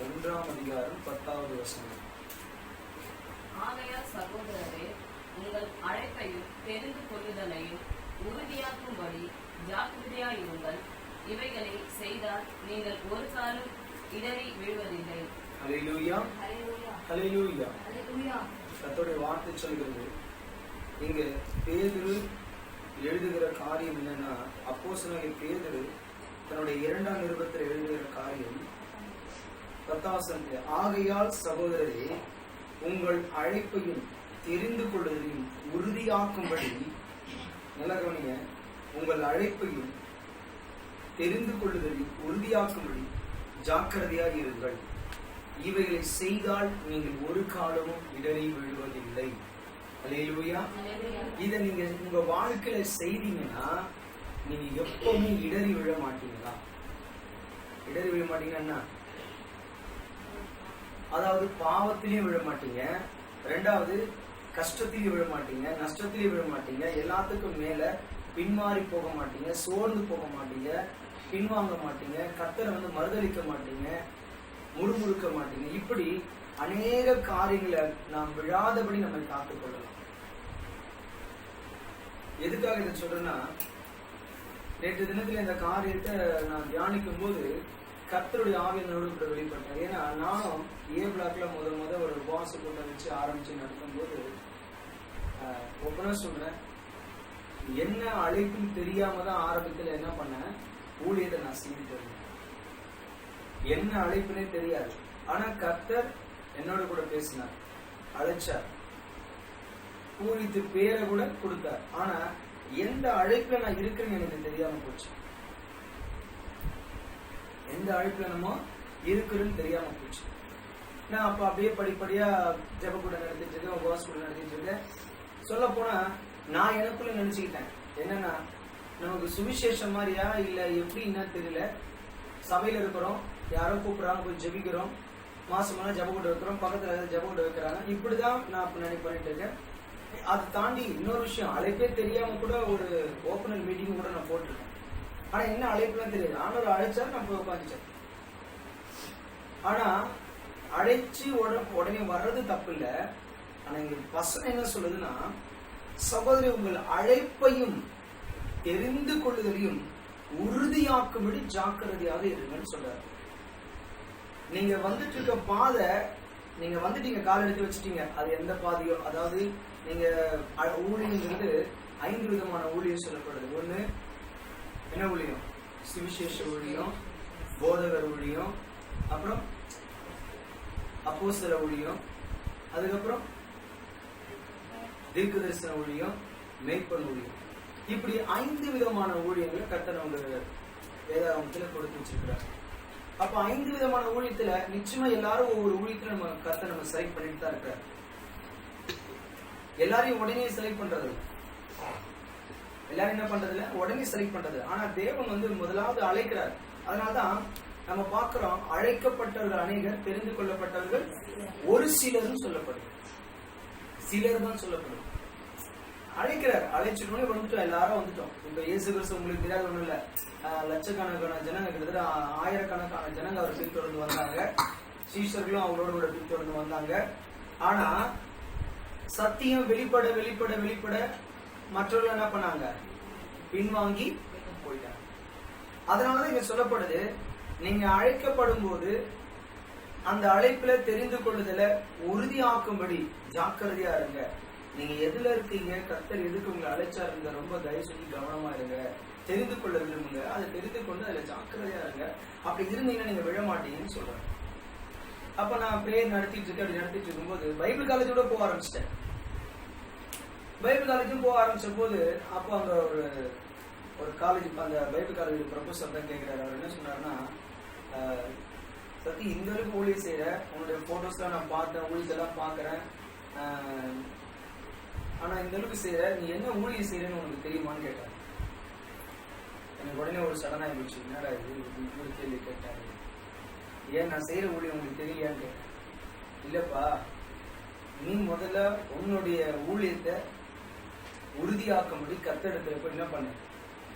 1ஆம் அதிகாரம் 10வது வசனம். ஆகையால் சகோதரரே, உங்கள் அழைப்பையும் தெரிந்து கொள்ளுதலையும் உறுதியாக்கும்படி ஜாக்கிரதையாயிருங்கள். இவைகளை செய்தால் நீங்கள் ஒரு காலம் இடறி விழுவதில்லை. ஹல்லேலூயா, ஹல்லேலூயா. கர்த்தருடைய வார்த்தை சொல்கிறது. இங்க பேதுரு எழுதுகிற காரியம் என்னன்னா, அப்போஸ்தலனாகிய பேதுரு தன்னுடைய 2ஆம் நிருபத்தில் எழுதுகிற காரியம் 10ஆம் வசனம். ஆகையால் சகோதரரே, உங்கள் அழைப்பையும் தெரிந்து கொள்வதையும் உறுதியாக்கும்படி, நல்லா கவனிங்க, உங்கள் அழைப்பையும் தெரிந்து கொள்வதையும் உறுதியாக்கும்படி ஜாக்கிரதையாக இருங்கள். இவைகளை செய்தால் நீங்கள் ஒரு காலமும் இடறி விழுவதில்லை. அல்லேலூயா. இதை நீங்க உங்க வாழ்க்கையில செய்தீங்கன்னா நீங்க எப்பவுமே இடறி விழ மாட்டீங்களா? இடறி விழ மாட்டீங்கன்னா, அதாவது பாவத்திலையும் விழ மாட்டீங்க, 2வது கஷ்டத்திலையும் விழ மாட்டீங்க, நஷ்டத்திலையும் விழ மாட்டீங்க, எல்லாத்துக்கும் மேல பின்மாறி போக மாட்டீங்க, சோர்ந்து போக மாட்டீங்க, பின்வாங்க மாட்டீங்க, கர்த்தரை மறுதலிக்க மாட்டீங்க, முறுமுறுக்க மாட்டீங்க. இப்படி அநேக காரியங்களை நாம் விழாதபடி நம்மை காத்துக் கொள்ளலாம். எதுக்காக இதை சொல்றேன்னா, நேற்று தினத்துல இந்த காரியத்தை நான் தியானிக்கும் போது கர்த்தருடைய ஆவியினோடு கூட வெளிப்பட்டேன். ஏன்னா நானும் ஏ பிளாக்ல முத ஒரு உபவாச கூட்டம் வச்சு ஆரம்பிச்சு நடத்தும் போது ஒப்பனா சொல்றேன், என்ன அழைப்புன்னு தெரியாம தான் ஆரம்பத்துல என்ன பண்ணேன், ஊழியத்தை நான் செஞ்சுட்டு இருந்தேன். என்ன அழைப்புனே தெரியாது. ஆனா கர்த்தர் என்னோட கூட பேசினார், அழைச்சார், ஊழியத்து பேரை கூட கொடுத்தார். ஆனா எந்த அழைப்புல நான் இருக்கிறேன்னு எனக்கு தெரியாம போச்சு. எந்த அழைப்புல நம்ம இருக்கிறேன்னு தெரியாம போச்சு. நான் அப்ப அப்படியே படிப்படியா ஜெப கூட நடத்திட்டு இருக்கேன், உபவாச கூட நடத்திட்டு இருக்கேன். சொல்ல போனா நான் எனக்குள்ள நினைச்சுக்கிட்டேன், என்னன்னா நமக்கு சுவிசேஷம் மாதிரியா இல்ல எப்படின்னா தெரியல, சபையில இருக்கிறோம், யாரோ கூப்பிடுறாங்க, போய் ஜெபிக்கிறோம், மாசமான ஜெப கூட வைக்கிறோம், பக்கத்துல ஜெப கூட வைக்கிறாங்க, இப்படிதான் நான் பண்ணிட்டு இருக்கேன். அதை தாண்டி இன்னொரு விஷயம், அழைப்பே தெரியாம கூட ஒரு ஓப்பனல் மீட்டிங் கூட நான் போட்டிருக்கேன். ஆனா என்ன அழைப்புலாம் தெரியாது. ஆனா அழைச்சா நான் போய் உட்காந்துச்சேன். ஆனா அழைச்சு உடனே வர்றது தப்பு இல்ல. ஆனா இங்க வசனம் என்ன சொல்லுதுன்னா, சகோதரி, உங்கள் அழைப்பையும் தெரிந்து கொள்ளுதலையும் உறுதியாக்கும்படி ஜாக்கிரதையாக இருங்கன்னு சொல்றாரு. நீங்க வந்துட்டு இருக்க பாதை, நீங்க வந்துட்டீங்க, கால் எடுத்து வச்சுட்டீங்க, அது எந்த பாதையோ, அதாவது நீங்க ஊழியங்கிறது 5 விதமான ஊழியம் சொல்லப்படுது. ஒண்ணு என்ன ஊழியம்? சுவிசேஷ ஊழியம், போதகர் ஊழியம், அப்புறம் அப்போஸ்தல ஊழியம், அதுக்கப்புறம் தீர்க்கதரிசன ஊழியம், மேய்ப்பன் ஊழியம். இப்படி 5 விதமான ஊழியங்களை கர்த்தர் அவங்க வேதாகமத்துல கொடுத்து வச்சிருக்கிறார். அப்ப 5 விதமான ஊழியத்துல நிச்சயமா எல்லாரும் ஒவ்வொரு ஊழியத்துல நம்ம கர்த்தர் நம்ம செலக்ட் பண்ணிட்டு தான் இருக்கிறார். எல்லாரையும் உடனே செலக்ட் பண்றது, எல்லாரும் என்ன பண்றது இல்ல, உடனே செலக்ட் பண்றது. ஆனா தேவன் முதலாவது அழைக்கிறார். அதனாலதான் நம்ம பாக்குறோம், அழைக்கப்பட்டவர்கள் அநேகர், தெரிந்து கொள்ளப்பட்டவர்கள் ஒரு சிலரும் சொல்லப்படுது. சிலர் தான் சொல்லப்படுது. அழைக்கிறார், அழைச்சிட்டோன்னே வந்துட்டோம், எல்லாரும் வந்துட்டோம். இப்ப இயேசு கிறிஸ்து உங்களுக்கு தெரியாத ஒண்ணும் இல்ல, லட்சக்கணக்கான ஜனங்க, கிட்டத்தட்ட 1000கணக்கான ஜனங்க அவர் பின்தொடர்ந்து வந்தாங்க. சீஷர்களும் அவரோட கூட பின்தொடர்ந்து வந்தாங்க. ஆனா சத்தியம் வெளிப்பட வெளிப்பட வெளிப்பட மற்றவர்கள் என்ன பண்ணாங்க, பின்வாங்கி போயிட்டாங்க. அதனாலதான் இங்க சொல்லப்படுது, நீங்க அழைக்கப்படும் போது அந்த அழைப்புல தெரிந்து கொள்ளுதல உறுதியாக்கும்படி ஜாக்கிரதையா இருங்க. நீங்க எதுல இருக்கீங்க, கர்த்தர் எதுக்கு உங்களை அழைச்சா இருங்க, ரொம்ப தயவு செஞ்சு கவனமா இருங்க, தெரிந்து கொள்ள விரும்புங்க, அதை தெரிந்து கொண்டு அதுல ஜாக்கிரதையா இருங்க. அப்படி இருந்தீங்கன்னா நீங்க விழ மாட்டீங்கன்னு சொல்றேன். அப்ப நான் பிரேயர் நடத்திட்டு இருக்கேன். அப்படி நடத்திட்டு இருக்கும்போது பைபிள் காலேஜோட போக ஆரம்பிச்சிட்டேன். பைபிள் காலேஜும் போக ஆரம்பிச்ச போது அப்போ அங்க ஒரு காலேஜ், அந்த பைபிள் காலேஜ் ப்ரொஃபஸர் தான் கேட்கிறாரு. அவர் என்ன சொன்னாருன்னா, சத்தி இந்த அளவுக்கு ஊழியம் செய்யற, உன்னுடைய போட்டோஸ்லாம் நான் பார்த்தேன், ஊழியத்தெல்லாம் பாக்குறேன், ஆனா இந்த அளவுக்கு செய்யற, நீ என்ன ஊழியம் செய்யறன்னு உனக்கு தெரியுமான்னு கேட்டாரு. எனக்கு உடனே ஒரு சடனா இருந்துச்சு, என்னடா இது கேள்வி கேட்டாரு. ஏன் நான் செய்யற ஊழியம் உங்களுக்கு தெரியலையான்னு கேட்டேன். இல்லப்பா, நீ முதல்ல உன்னுடைய ஊழியத்தை உறுதியாக்கும்படி கர்த்தரிடத்துல போய் என்ன பண்ண,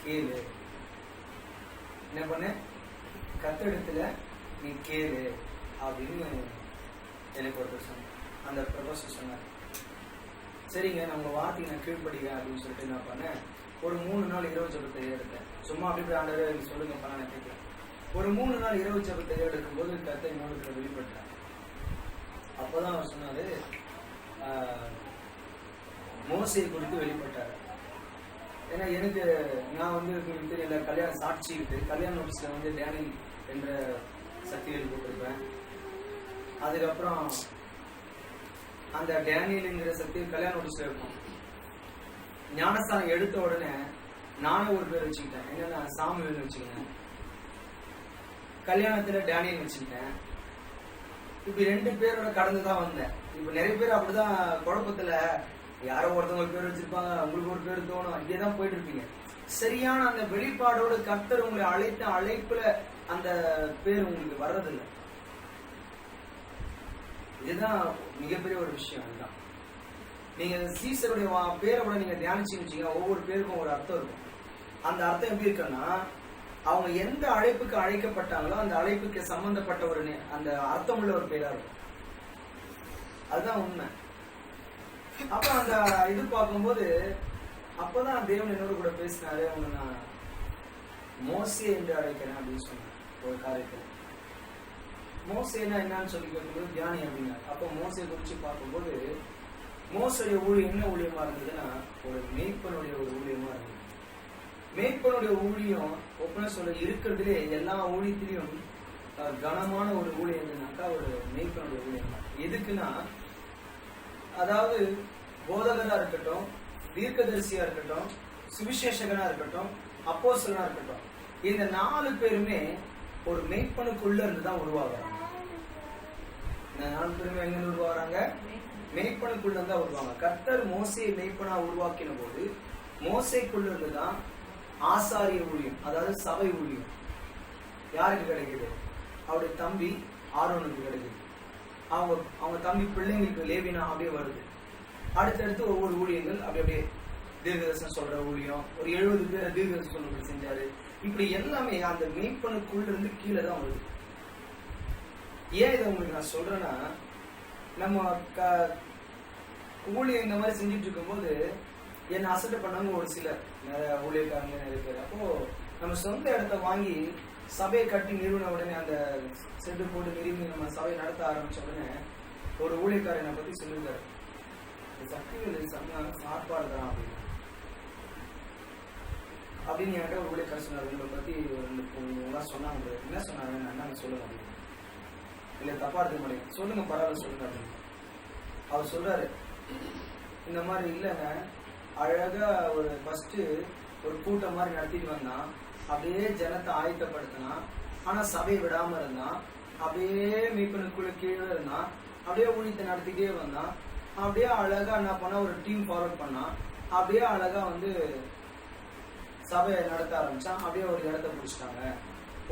கேளு. என்ன பண்ண, கர்த்தரிடத்துல நீ கேளு. அப்படின்னு எனக்கு ஒருத்தர் சொன்னார். அந்த ப்ரொஃபஸர் சொன்னார், சரிங்க நான் உங்கள் வார்த்தைக்கு நான் கீழ்படிக்கிறேன் அப்படின்னு சொல்லிட்டு என்ன பண்ணேன், ஒரு 3 நாள் இரவு ஜெபத்தை எடுத்தேன். சும்மா அப்படி ஆண்டவரே சொல்லுங்கப்பா நான் கேட்கிறேன். ஒரு 3 நாள் இரவு ஜெபத்தை எடுக்கும்போது கர்த்தர் என்னோட வெளிப்பட்டார். அப்போதான் அவர் சொன்னாரு, மோசையை குறித்து வெளிப்பட்டார். ஏன்னா எனக்கு நான் வந்து உங்களுக்கு தெரியல, கல்யாண சாட்சி இருக்கு, கல்யாண நோட்டீஸ்ல வந்து டேனியல் என்ற சக்திகள் போட்டிருப்பேன். அதுக்கப்புறம் அந்த டேனியல்ங்கிற சக்தி கல்யாண நோட்டீஸ்ல இருக்கும். ஞானஸ்தானம் எடுத்த உடனே நானும் ஒரு பேர் வச்சுக்கிட்டேன், என்னன்னா சாமுவேல்னு வச்சுக்கிட்டேன். கல்யாணத்துல டேனியல் வச்சுக்கிட்டேன். இப்ப 2 பேரோட கடந்துதான் வந்தேன். இப்ப நிறைய பேர் அப்படிதான் குழப்பத்துல யாரோ ஒருத்தவங்க ஒரு பேர் வச்சிருப்பாங்க, உங்களுக்கு ஒரு பேர் தோணும், இங்கேதான் போயிட்டு இருப்பீங்க. சரியான அந்த வெளிப்பாடோடு கர்த்தர் உங்களை அழைத்த அழைப்புல அந்த பேர் உங்களுக்கு வர்றதில்லை. இதுதான் மிகப்பெரிய ஒரு விஷயம். அதுதான் நீங்க சீசருடைய பேரை கூட நீங்க தியானிச்சு வச்சீங்கன்னா ஒவ்வொரு பேருக்கும் ஒரு அர்த்தம் இருக்கும். அந்த அர்த்தம் எப்படி இருக்குன்னா, அவங்க எந்த அழைப்புக்கு அழைக்கப்பட்டாங்களோ அந்த அழைப்புக்கு சம்பந்தப்பட்ட ஒரு அந்த அர்த்தம் உள்ள ஒரு பேரா இருக்கும். அதுதான் உண்மை. அப்ப அந்த இது பார்க்கும்போது அப்பதான் தேவன் என்னோட கூட பேசினாரு, அவங்க நான் மோசே என்று அழைக்கிறேன் அப்படின்னு சொன்னேன் ஒரு காரியத்தில். மோசேனா என்னன்னு சொல்லி கேட்கும்போது தியானி அப்படின்னா, அப்போ மோசையை குறிச்சு பார்க்கும்போது மோசையுடைய ஊழியம் என்ன ஊழியமா இருந்ததுன்னா, ஒரு மேய்ப்பனுடைய ஒரு ஊழியமா இருந்தது. மேய்ப்பனுடைய ஊழியம் ஒப்பனை சொல்ல இருக்கிறதுலே எல்லா ஊழியத்திலையும் கனமான ஒரு ஊழியம் என்னன்னாக்கா ஒரு மேய்ப்பனுடைய ஊழியம் தான். எதுக்குன்னா, அதாவது போதகரா இருக்கட்டும், தீர்க்கதரிசியா இருக்கட்டும், சுவிசேஷகனா இருக்கட்டும், அப்போஸ்தலனா இருக்கட்டும், இந்த 4 பேருமே ஒரு மேய்ப்பனுக்குள்ள இருந்துதான் உருவாகுறாங்க. இந்த 4 பேருமே எங்க உருவாகுறாங்க? மேய்ப்பனுக்குள்ள இருந்தா உருவாங்க. கர்த்தர் மோசையை மேய்ப்பனா உருவாக்கின போது மோசைக்குள்ள இருந்துதான் ஆசாரிய ஊழியம், அதாவது சபை ஊழியம் யாருக்கு கிடைக்குது? அவருடைய தம்பி ஆரோனுக்கு கிடைக்குது. அவங்க தம்பி பிள்ளைங்களுக்கு லேவினா அப்படியே வருது. அடுத்தடுத்து ஒவ்வொரு ஊழியங்கள் அப்படியே தீர்க்கதரிசனம் சொல்ற ஊழியம், ஒரு 70 பேர் தீர்க்கதரிசனம் சொல்றது செஞ்சாரு. இப்படி எல்லாமே அந்த மேய்ப்பனுக்குள்ள இருந்து கீழே தான் வருது. ஏன் இதை உங்களுக்கு நான் சொல்றேன்னா, நம்ம ஊழியம் இந்த மாதிரி செஞ்சுட்டு இருக்கும்போது என்ன அசட்டை பண்ணாங்க ஒரு சிலர், நிறைய ஊழியக்காரங்க நிறைய பேர். அப்போ நம்ம சொந்த இடத்த வாங்கி சபையை கட்டி நிறுவன உடனே அந்த செட்டு போட்டு நிறுவி நம்ம சபையை நடத்த ஆரம்பிச்ச உடனே ஒரு ஊழியக்காரனை பத்தி சொல்லியிருக்காரு, சக்திகள் சமையான சாப்பாடு தான் அப்படின்னு என்கிட்ட ஒரு ஊழியக்காரர் சொன்னார். உங்களை பத்தி சொன்னாங்க, என்ன சொன்னாங்க என்னன்னு சொல்லுங்க அப்படின்னு. இல்ல தப்பா இருக்க மாட்டேங்க, சொல்லுங்க பரவாயில்ல சொல்லுங்க அப்படின்னு. அவர் சொல்றாரு, இந்த மாதிரி இல்லைங்க, அழகா ஒரு ஃபர்ஸ்ட் ஒரு கூட்டம் மாதிரி நடத்திட்டு வந்தான், அப்படியே ஜனத்தை ஆயத்தப்படுத்தினா, ஆனா சபையை விடாம இருந்தான், அப்படியே மீட்பனுக்குள்ள கீழே இருந்தான், அப்படியே ஊழியத்தை நடத்திட்டே வந்தான், அப்படியே அழகா என்ன பண்ணா ஒரு டீம் ஃபார்வர்ட் பண்ணான், அப்படியே அழகா வந்து சபையை நடத்த ஆரம்பிச்சான், அப்படியே ஒரு இடத்த பிடிச்சிட்டாங்க.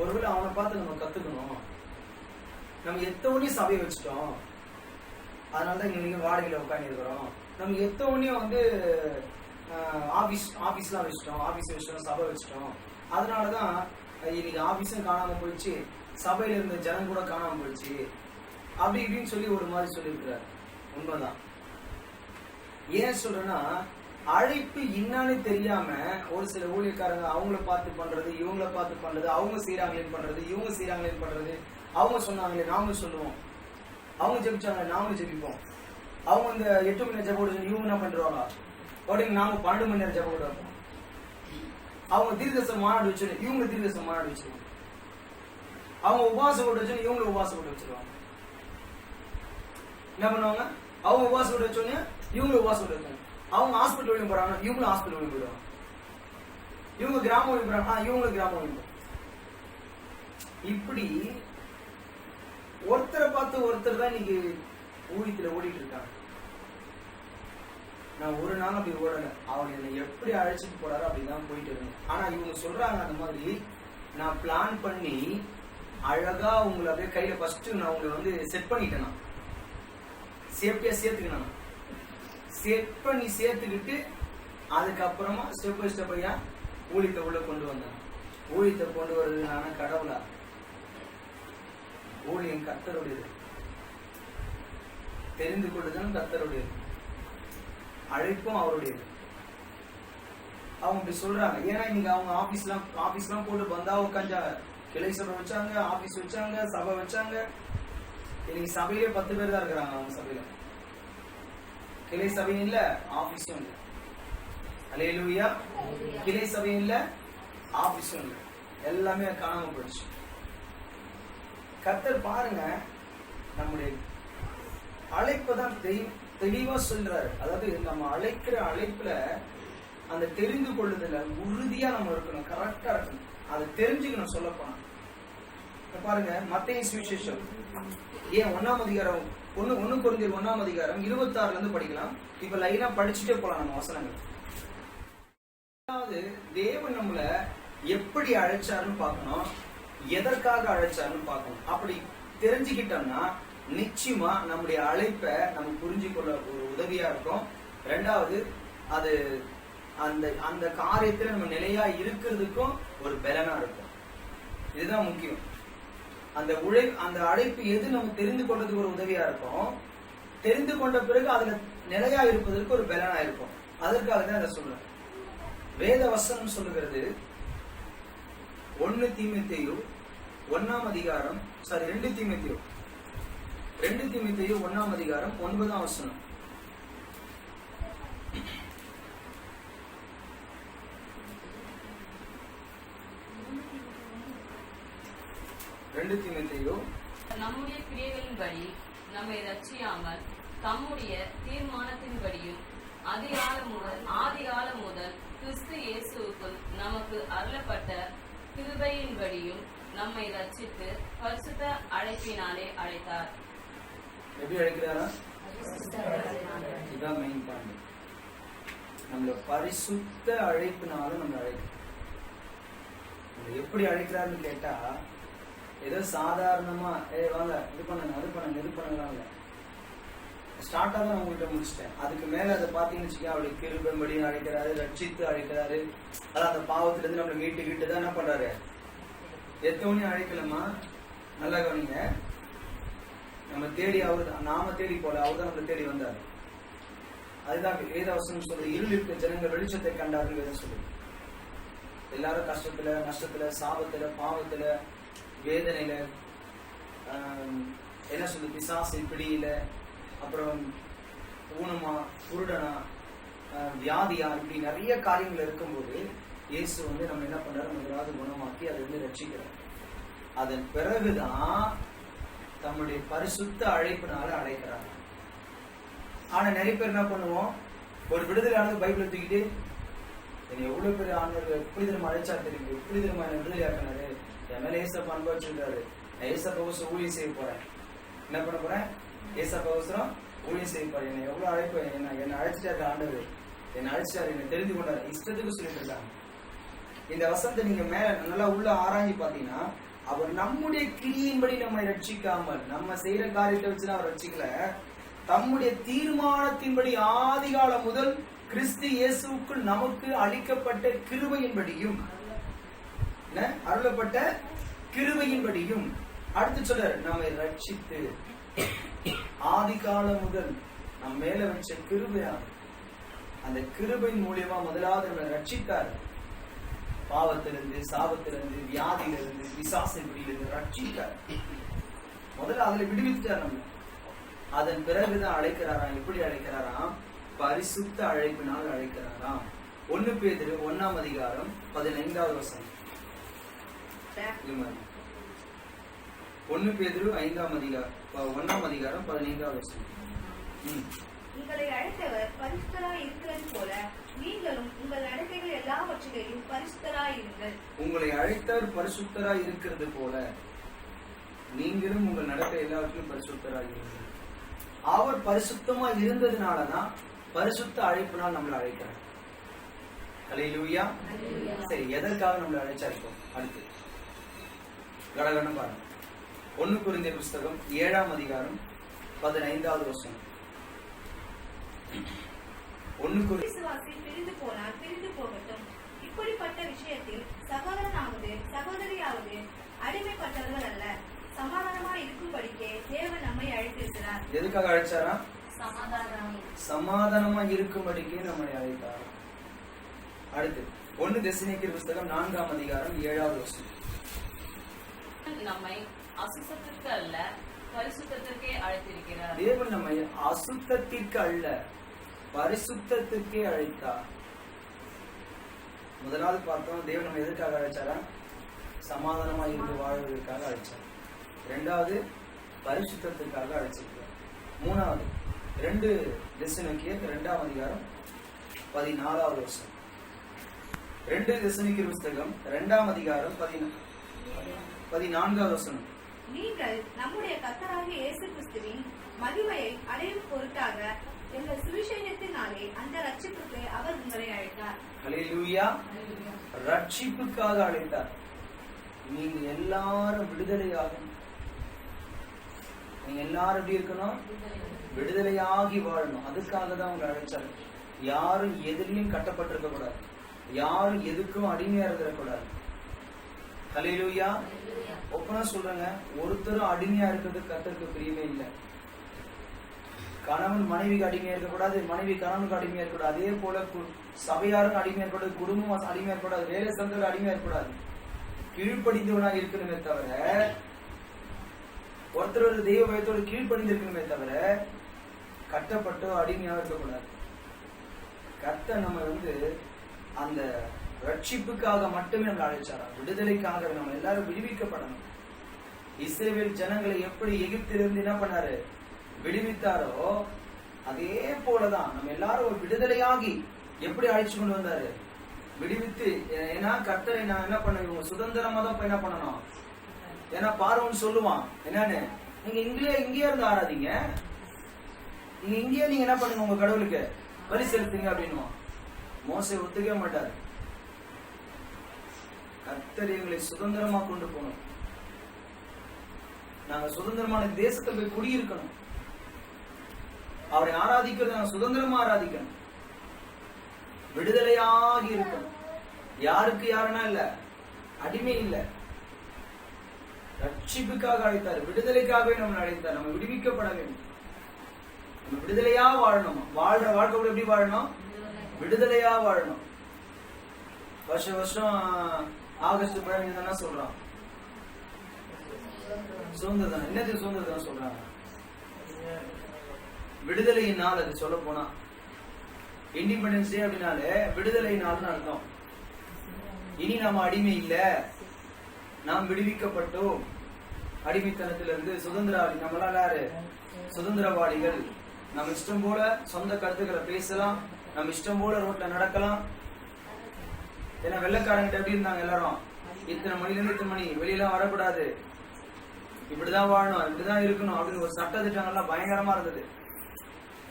ஒருவேளை அவனை பார்த்து நம்ம கத்துக்கணும். நம்ம எத்தவனே சபையை வச்சுட்டோம், அதனாலதான் இங்க வாடகையில உட்காந்து இருக்கிறோம். நம்ம எத்தவனே வந்து ஆபீஸ்லாம் வச்சுட்டோம், ஆபீஸ் வச்சிட்டோம், சபை வச்சுட்டோம், அதனாலதான் இன்னைக்கு ஆபீஸும் காணாம போயிடுச்சு, சபையில இருந்த ஜனம் கூட காணாம போயிடுச்சு அப்படி இப்படின்னு சொல்லி ஒரு மாதிரி சொல்லியிருக்கிறார். உண்மைதான். ஏன் சொல்றேன்னா, அழைப்பு என்னன்னு தெரியாம ஒரு சில ஊழியக்காரங்க அவங்கள பார்த்து பண்றது, இவங்கள பார்த்து பண்றது, அவங்க செய்யறாங்களேன்னு பண்றது, இவங்க செய்யறாங்களேன்னு பண்றது, அவங்க சொன்னாங்களே நாமளும் சொல்லுவோம், அவங்க ஜெபிச்சாங்க நாமளும் ஜெபிப்போம், அவங்க இந்த 8 மணி நேரம் ஜெபம் இவங்க என்ன பண்றாங்க அப்படின்னு நாம 12 மணி நேரம் ஜெபம் வைப்போம். அவங்க தீர்க்கதரிசன மாநாடு வச்சு இவங்க தீர்க்கதரிசன மாநாடு வச்சிருவாங்க, அவங்க உபவாசம் போட்டு வச்சு இவங்க உபவாசம் போட்டு வச்சிருவாங்க. என்ன பண்ணுவாங்க? அவங்க உபவாசம் போட்டு வச்சோன்னு இவங்க உபவாசம் போட்டு வச்சாங்க. அவங்க ஹாஸ்பிட்டல் வழியும் போறாங்க, இவங்களும் ஹாஸ்பிட்டல் வழியும் போயிடுவாங்க. இவங்க கிராமம் வழியும் போறாங்க, இவங்களும் கிராமம் வழியும் போறாங்க. இப்படி ஒருத்தரை பார்த்து ஒருத்தர் தான் இன்னைக்கு ஊழியத்துல ஓடிட்டு இருக்காங்க. நான் ஒரு நாள் அப்படி ஓடல, அவங்க என்னை எப்படி அழைச்சிட்டு போறாரோ அப்படிதான் போயிட்டு இருக்கேன். ஆனா இவங்க சொல்றாங்க அந்த மாதிரி நான் பிளான் பண்ணி அழகா உங்களை அப்படியே கையில ஃபர்ஸ்ட் நான் உங்களை வந்து செட் பண்ணிட்டேன், சேஃப்டியா சேர்த்துக்கணும், செட் பண்ணி சேர்த்துக்கிட்டு அதுக்கப்புறமா ஸ்டெப் பை ஸ்டெப்பையா ஊழியத்தை உள்ள கொண்டு வந்தேன். ஊழியத்தை கொண்டு வருது நானா கடவுளா? ஊழியம் கர்த்தருடையது, தெரிந்து கொள்ளுதலும் கர்த்தருடையது, அழைப்பும் அவருடையது. அவங்க இப்படி சொல்றாங்க. ஏன்னா இன்னைக்கு அவங்க ஆபீஸ்லாம் போட்டு பந்தா உட்காந்தாங்க. கிளை சபை வச்சாங்க, ஆபீஸ் வச்சாங்க, சபை வச்சாங்க. இன்னைக்கு சபையிலே 10 பேர் தான் இருக்கிறாங்க. அவங்க சபையில கிளை சபையும் இல்ல, ஆபீஸும் இல்ல. அல்லேலூயா. கிளை சபையும் இல்ல, ஆபீஸும் இல்ல, எல்லாமே காணாம போயிடுச்சு. கர்த்தர் பாருங்க, நம்முடைய அழைப்பதான் தெளிவா சொல்றாரு. அதாவது நம்ம அழைக்கிற அழைப்புல அந்த தெரிந்து கொள்ளுதல உறுதியா நம்ம இருக்கணும், கரெக்டா இருக்கணும், அதை தெரிஞ்சுக்கணும். சொல்ல போனா பாருங்க, மத்தேயு சுவிசேஷம் ஏன் 1ஆம் அதிகாரம் 1 கொரிந்தியர் 1ஆம் அதிகாரம் 26ல இருந்து படிக்கலாம். இப்ப லைனா படிச்சுட்டே போலாம் நம்ம வசனங்கள். அதாவது தேவன் நம்மள எப்படி அழைச்சாருன்னு பார்க்கணும், எதற்காக அழைச்சாருன்னு பார்க்கணும். அப்படி தெரிஞ்சுக்கிட்டோம்னா நிச்சயமா நம்முடைய அழைப்பை நம்ம புரிஞ்சு கொள்ள ஒரு உதவியா இருக்கும். ரெண்டாவது, அது அந்த அந்த காரியத்துல நம்ம நிலையா இருக்கிறதுக்கும் ஒரு பலனா இருக்கும். இதுதான் முக்கியம். அந்த அழைப்பு எது நம்ம தெரிந்து கொண்டதுக்கு ஒரு உதவியா இருக்கும். தெரிந்து கொண்ட பிறகு அதுல நிலையா இருப்பதற்கு ஒரு பலனா இருக்கும். அதற்காக தான் அதை சொல்றேன். வேத வசனம் சொல்லுகிறது 1 தீமோத்தேயு 1ஆம் அதிகாரம் 2 தீமோத்தேயு 1ஆம் அதிகாரம் 9ஆம் வசனம். நம்முடைய கிரியைகளின்படி நம்மை ரட்சியாமல் தம்முடைய தீர்மானத்தின்படியும் ஆதிகாலம் முதல் கிறிஸ்து இயேசுவுக்குள் நமக்கு அருளப்பட்ட கிருபையின்படியும் நம்மை ரட்சித்து பரிசுத்த அழைப்பினாலே அழைத்தார். எப்படி அழைக்கிறாரா? இதுதான் மெயின் பாயிண்ட். நம்மள பரிசுத்த அழைப்பினால நம்ம அழைக்கிறோம். எப்படி அழைக்கிறாருன்னு கேட்டா, ஏதோ சாதாரணமா வாங்க இது பண்ணுங்க அது பண்ணுங்க இது பண்ணுங்க ஸ்டார்டா தான் உங்ககிட்ட முடிச்சிட்டேன். அதுக்கு மேல அதை பாத்தீங்கன்னு வச்சுக்கோங்க, அவருடைய கிருபையின்படி அழைக்கிறாரு, ரட்சித்து அழைக்கிறாரு. அதான் அந்த பாவத்துல இருந்து நம்மளை மீட்டு தான் என்ன பண்றாரு, எத்தவனையும் அழைக்கலமா. நல்லா கவனிங்க, நம்ம தேடி நாம தேடி போல, அவர் தான் நம்மளை தேடி வந்தாரு. அதுதான் வேதவசனம் சொல்றது, இருளிருக்க ஜனங்கள் வெளிச்சத்தை கண்டாருன்னு சொல்லுது. எல்லாரும் கஷ்டத்துல, நஷ்டத்துல, சாபத்துல, பாவத்துல, வேதனையில, என்ன சொல்லுது, பிசாசு பிடியில, அப்புறம் ஊனமா, குருடனா, வியாதியா, இப்படி நிறைய காரியங்கள் இருக்கும்போது இயேசு நம்ம என்ன பண்றாரு, முதலாவது குணமாக்கி அதை ரட்சிக்கிறார். அதன் பிறகுதான் தம்முடைய பரிசுத்த அழைப்பினால அழைக்கிறாங்க. ஆனா நிறைய பேர் என்ன பண்ணுவோம், ஒரு விடுதலையானது பைபிளை தூக்கிட்டு, என்னை எவ்வளவு பெரிய ஆண்டவர் எப்படி திரும்ப அழைச்சா தெரியும், எப்படி திரும்ப என்ன விடுதலை ஆக்கினாரு, என் மேல ஏசப்பா அனுபவிச்சிருக்காரு, நான் ஏசப்பா அவசரம் ஊழியம் செய்ய போறேன், என்ன பண்ண போறேன், ஏசப்பா அவசரம் ஊழியம் செய்ய போறேன், என்னை எவ்வளவு அழைப்பு, என்ன அழைச்சிட்டாரு ஆண்டவர், என்னை அழைச்சிட்டாரு, என்னை தெரிந்து கொண்டாரு, இஷ்டத்துக்கு சொல்லிட்டு இருக்காங்க. இந்த வசனத்தை நீங்க மேல நல்லா உள்ள ஆராய்ச்சி பாத்தீங்கன்னா, அவர் நம்முடைய கிரியின்படி நம்மை ரட்சிக்காமல், நம்ம செய்யற காரியத்தை வச்சு அவர் ரட்சிக்கல, தம்முடைய தீர்மானத்தின்படி ஆதிகாலம் முதல் கிறிஸ்து இயேசுவுக்குள் நமக்கு அளிக்கப்பட்ட கிருபையின்படியும், அருளப்பட்ட கிருபையின்படியும், அடுத்து சொல்றாரு நம்மை ரட்சித்து, ஆதிகாலம் முதல் நம் மேல வச்ச கிருபையா, அந்த கிருபையின் மூலியமா முதலாவது நம்மளை ரட்சித்தார். பாவத்திலிருந்து, சாபத்திலிருந்து, வியாதியிலிருந்து, பிசாசின் பிடியிலிருந்து ரட்சித்தார். முதல்ல அதுல விடுவித்தார் நம்ம. அதன் பிறகுதான் அழைக்கிறாராம். எப்படி அழைக்கிறாராம், பரிசுத்த அழைப்பினால் அழைக்கிறாராம். 1 பேதுரு 1ஆம் அதிகாரம் 15வது வசனம். 1 பேதுரு 1ஆம் அதிகாரம் 15வது வசனம். உங்களை அழைத்தவர் பரிசுத்தராய் இருக்கிறது போல நீங்களும் உங்கள் நடத்தைகள் எல்லாவற்றிலேயும் பரிசுத்தராய் இருங்கள். உங்களை அழைத்தவர் பரிசுத்தராய் இருக்கிறது போல நீங்களும் உங்கள் நடத்தை எல்லாவற்றிலும் பரிசுத்தராய் இருங்கள். அவர் பரிசுத்தமா இருந்ததுனாலதான் பரிசுத்த அழைப்பினால் நம்மளை அழைக்கிறார். அல்லேலூயா. சரி, எதற்காக நம்மளை அழைச்சாருக்கோம்? அடுத்து கடகடன்னு பாருங்க. 1 கொரிந்தியர் புஸ்தகம் 7ஆம் அதிகாரம் 15வது வசனம். 1 விசுவாசி பிரிந்து போனால் பிரிந்து போகட்டும். இப்படிப்பட்ட விஷயத்தில் சகோதரனாவது சகோதரியாவது அடிமைப்பட்டவர்கள் அல்ல, சமாதானமாய் இருக்கும் அழைத்தார். எதுக்காக அழைச்சாரா? சமாதானம். சமாதானமா இருக்கும்படிக்கு நம்மை அழைத்தார். அடுத்து 1 தெசலோனிக்கேயர் புத்தகம் 4ஆம் அதிகாரம் 7வது வசனம். நம்மை அசுத்தத்திற்கு அல்ல பரிசுத்தத்திற்கே அழைத்திருக்கிறார். தேவன் நம்மை அசுத்தத்திற்கு அல்ல பரிசுத்தத்திற்கே அழைத்தார். முதலாவது பார்த்தோம், தேவன் நம்ம எதுக்காக அழைச்சாரா? சமாதானமா இருந்து வாழ்வதற்காக அழைச்சார். இரண்டாவது பரிசுத்தத்திற்காக அழைச்சிருக்கிறார். மூணாவது 2 தெசலோனிக்கேயர் 2ஆம் அதிகாரம் 14வது வசனம். 2 தெசலோனிக்கேயர் புத்தகம் 2ஆம் அதிகாரம் 14வது வசனம். நீங்கள் நம்முடைய கர்த்தராகிய இயேசு கிறிஸ்துவின் மகிமையை அடையும் பொருட்டாக எங்கள் சுவிசேஷத்தினாலே அந்த ரட்சிப்புக்கு அவர் உங்களை அழைத்தார். ஹல்லேலூயா. ரட்சிப்புக்காக அழைத்தார். நீங்க எல்லாரும் விடுதலையாகும். நீங்க எல்லாரும் எப்படி இருக்கணும்? விடுதலையாகி வாழணும். அதுக்காக தான் உங்களை அழைச்சாரு. யாரும் எதுலயும் கட்டப்பட்டிருக்க கூடாது. யாரும் எதுக்கும் அடிமையா இருக்கக்கூடாது. ஹல்லேலூயா. ஒப்பனா சொல்றேங்க, ஒருத்தரும் அடிமையா இருக்கிறது கர்த்தருக்கு பிரியமே இல்லை. கணவன் மனைவிக்கு அடிமையா இருக்கக்கூடாது, மனைவி கணவனுக்கு அடிமையா இருக்கக்கூடாது. அதே போல சபையாரும் அடிமையா இருக்கக்கூடாது, குடும்பம் அடிமையா இருக்கக்கூடாது, வேலை சந்தர்கள் அடிமையா இருக்கக்கூடாது. கீழ்ப்படிந்தவனா இருக்கணுமே தவிர, ஒருத்தர் தெய்வ பயத்தோடு கீழ்ப்படிந்து இருக்கணுமே தவிர கட்டப்பட்டோ அடிமையா இருக்கக்கூடாது. கர்த்தர் நம்ம அந்த ரட்சிப்புக்காக மட்டுமே நம்ம அழைச்சாரா? விடுதலைக்காக நம்ம எல்லாரும் விடுவிக்கப்படணும். இஸ்ரவேல் ஜனங்களை எப்படி எகிப்திலிருந்து என்ன பண்ணாரு? விடுவித்தாரோ அதே போலதான் நம்ம எல்லாரும் ஒரு விடுதலையாகி எப்படி அழைச்சு கொண்டு வந்தாரு? விடுவித்து. ஏன்னா கர்த்தரை நான் என்ன பண்ணுவேன்? சுதந்திரமா தான் என்ன பண்ணணும்? ஏன்னா பார்வோன் சொல்லுவான் என்னன்னு, நீங்க இங்கேயே இருந்து ஆராதிங்க, நீங்க இங்கேயே நீங்க என்ன பண்ணுங்க, உங்க கடவுளுக்கு பலி செலுத்துங்க அப்படின்னு. மோசே ஒத்துக்கவே மாட்டாரு. கர்த்தர் எங்களை சுதந்திரமா கொண்டு போகணும். நாங்க சுதந்திரமான தேசத்தை போய் குடியிருக்கணும். அவரை ஆராதிக்கிறது நாங்க சுதந்திரமா ஆராதிக்கணும். விடுதலையாகி இருக்கணும். யாருக்கு யாருன்னா இல்ல, அடிமை இல்ல. ரட்சிப்புக்காக அழைத்தார், விடுதலைக்காகவே நம்ம அழைத்தார். நம்ம விடுவிக்கப்பட வேண்டும். நம்ம விடுதலையா வாழணும். வாழ்ற வாழ்க்கை கூட எப்படி வாழணும்? விடுதலையா வாழணும். வருஷம் ஆகஸ்ட் 15 தானே சொல்றான் சுதந்திரம். என்னது சுதந்திரம் சொல்றாங்க? விடுதலை நாள். அது சொல்ல போனா இண்டிபெண்டன்ஸ் டே அப்படின்னாலே விடுதலை நாள்னு அர்த்தம். இனி நாம அடிமை இல்ல, நாம் விடுவிக்கப்பட்டோம். அடிமைத்தனத்திலிருந்து சுதந்திரவாதி. நம்மளால யாரு? சுதந்திரவாதிகள். நம்ம இஷ்டம் போல சொந்த கருத்துக்களை பேசலாம், நம்ம இஷ்டம் போல ரோட்ல நடக்கலாம். ஏன்னா வெள்ளக்காரங்கிட்ட எப்படி இருந்தாங்க? எல்லாரும் இத்தனை மணில இருந்து இத்தனை மணி வெளியெல்லாம் வரக்கூடாது, இப்படிதான் வாழணும், இப்படிதான் இருக்கணும் அப்படின்னு ஒரு சட்ட திட்டங்கள்லாம் பயங்கரமா இருந்தது.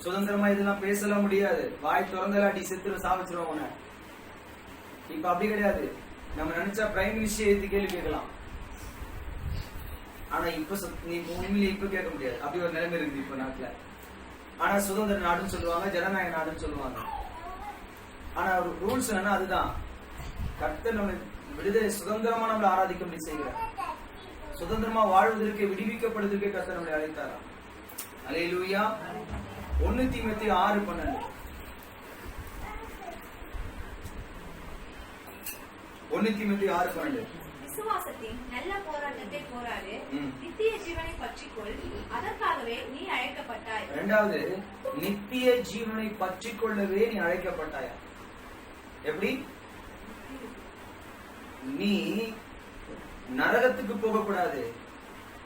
சுதந்திரமா இதெல்லாம் பேசலாம் முடியாது. வாய் திறந்தலாட்டி செத்துரு சாவிச்சிருவாங்க. இப்ப அப்படி கிடையாது. நம்ம நினைச்சா பிரைம் மினிஸ்டர் எழுதி கேள்வி கேட்கலாம். ஆனா இப்ப நீ உண்மையிலே இப்ப கேட்க முடியாது. அப்படி ஒரு நிலைமை இருக்குது இப்ப நாட்டுல. ஆனா சுதந்திர நாடுன்னு சொல்லுவாங்க, ஜனநாயக நாடுன்னு சொல்லுவாங்க. ஆனா ஒரு ரூல்ஸ் என்னன்னா அதுதான். கர்த்தர் நம்ம விடுதலை சுதந்திரமா நம்மளை ஆராதிக்க முடியும் செய்கிறார். சுதந்திரமா வாழ்வதற்கு விடுவிக்கப்படுவதற்கு கர்த்தர் நம்மளை அழைத்தாரா? அல்லேலூயா. 1 தீமோத்தேயு 6:12. 1 தீமோத்தேயு 6:12. விசுவாசத்தின் நல்ல போராட்டத்தை போராடு, நித்திய ஜீவனை பற்றிக்கொள், அதற்காகவே நீ அழைக்கப்பட்டாய். இரண்டாவது, நித்திய ஜீவனை பற்றிக்கொள்ளவே நீ அழைக்கப்பட்டாயா? எப்படி? நீ நரகத்துக்கு போகக்கூடாது,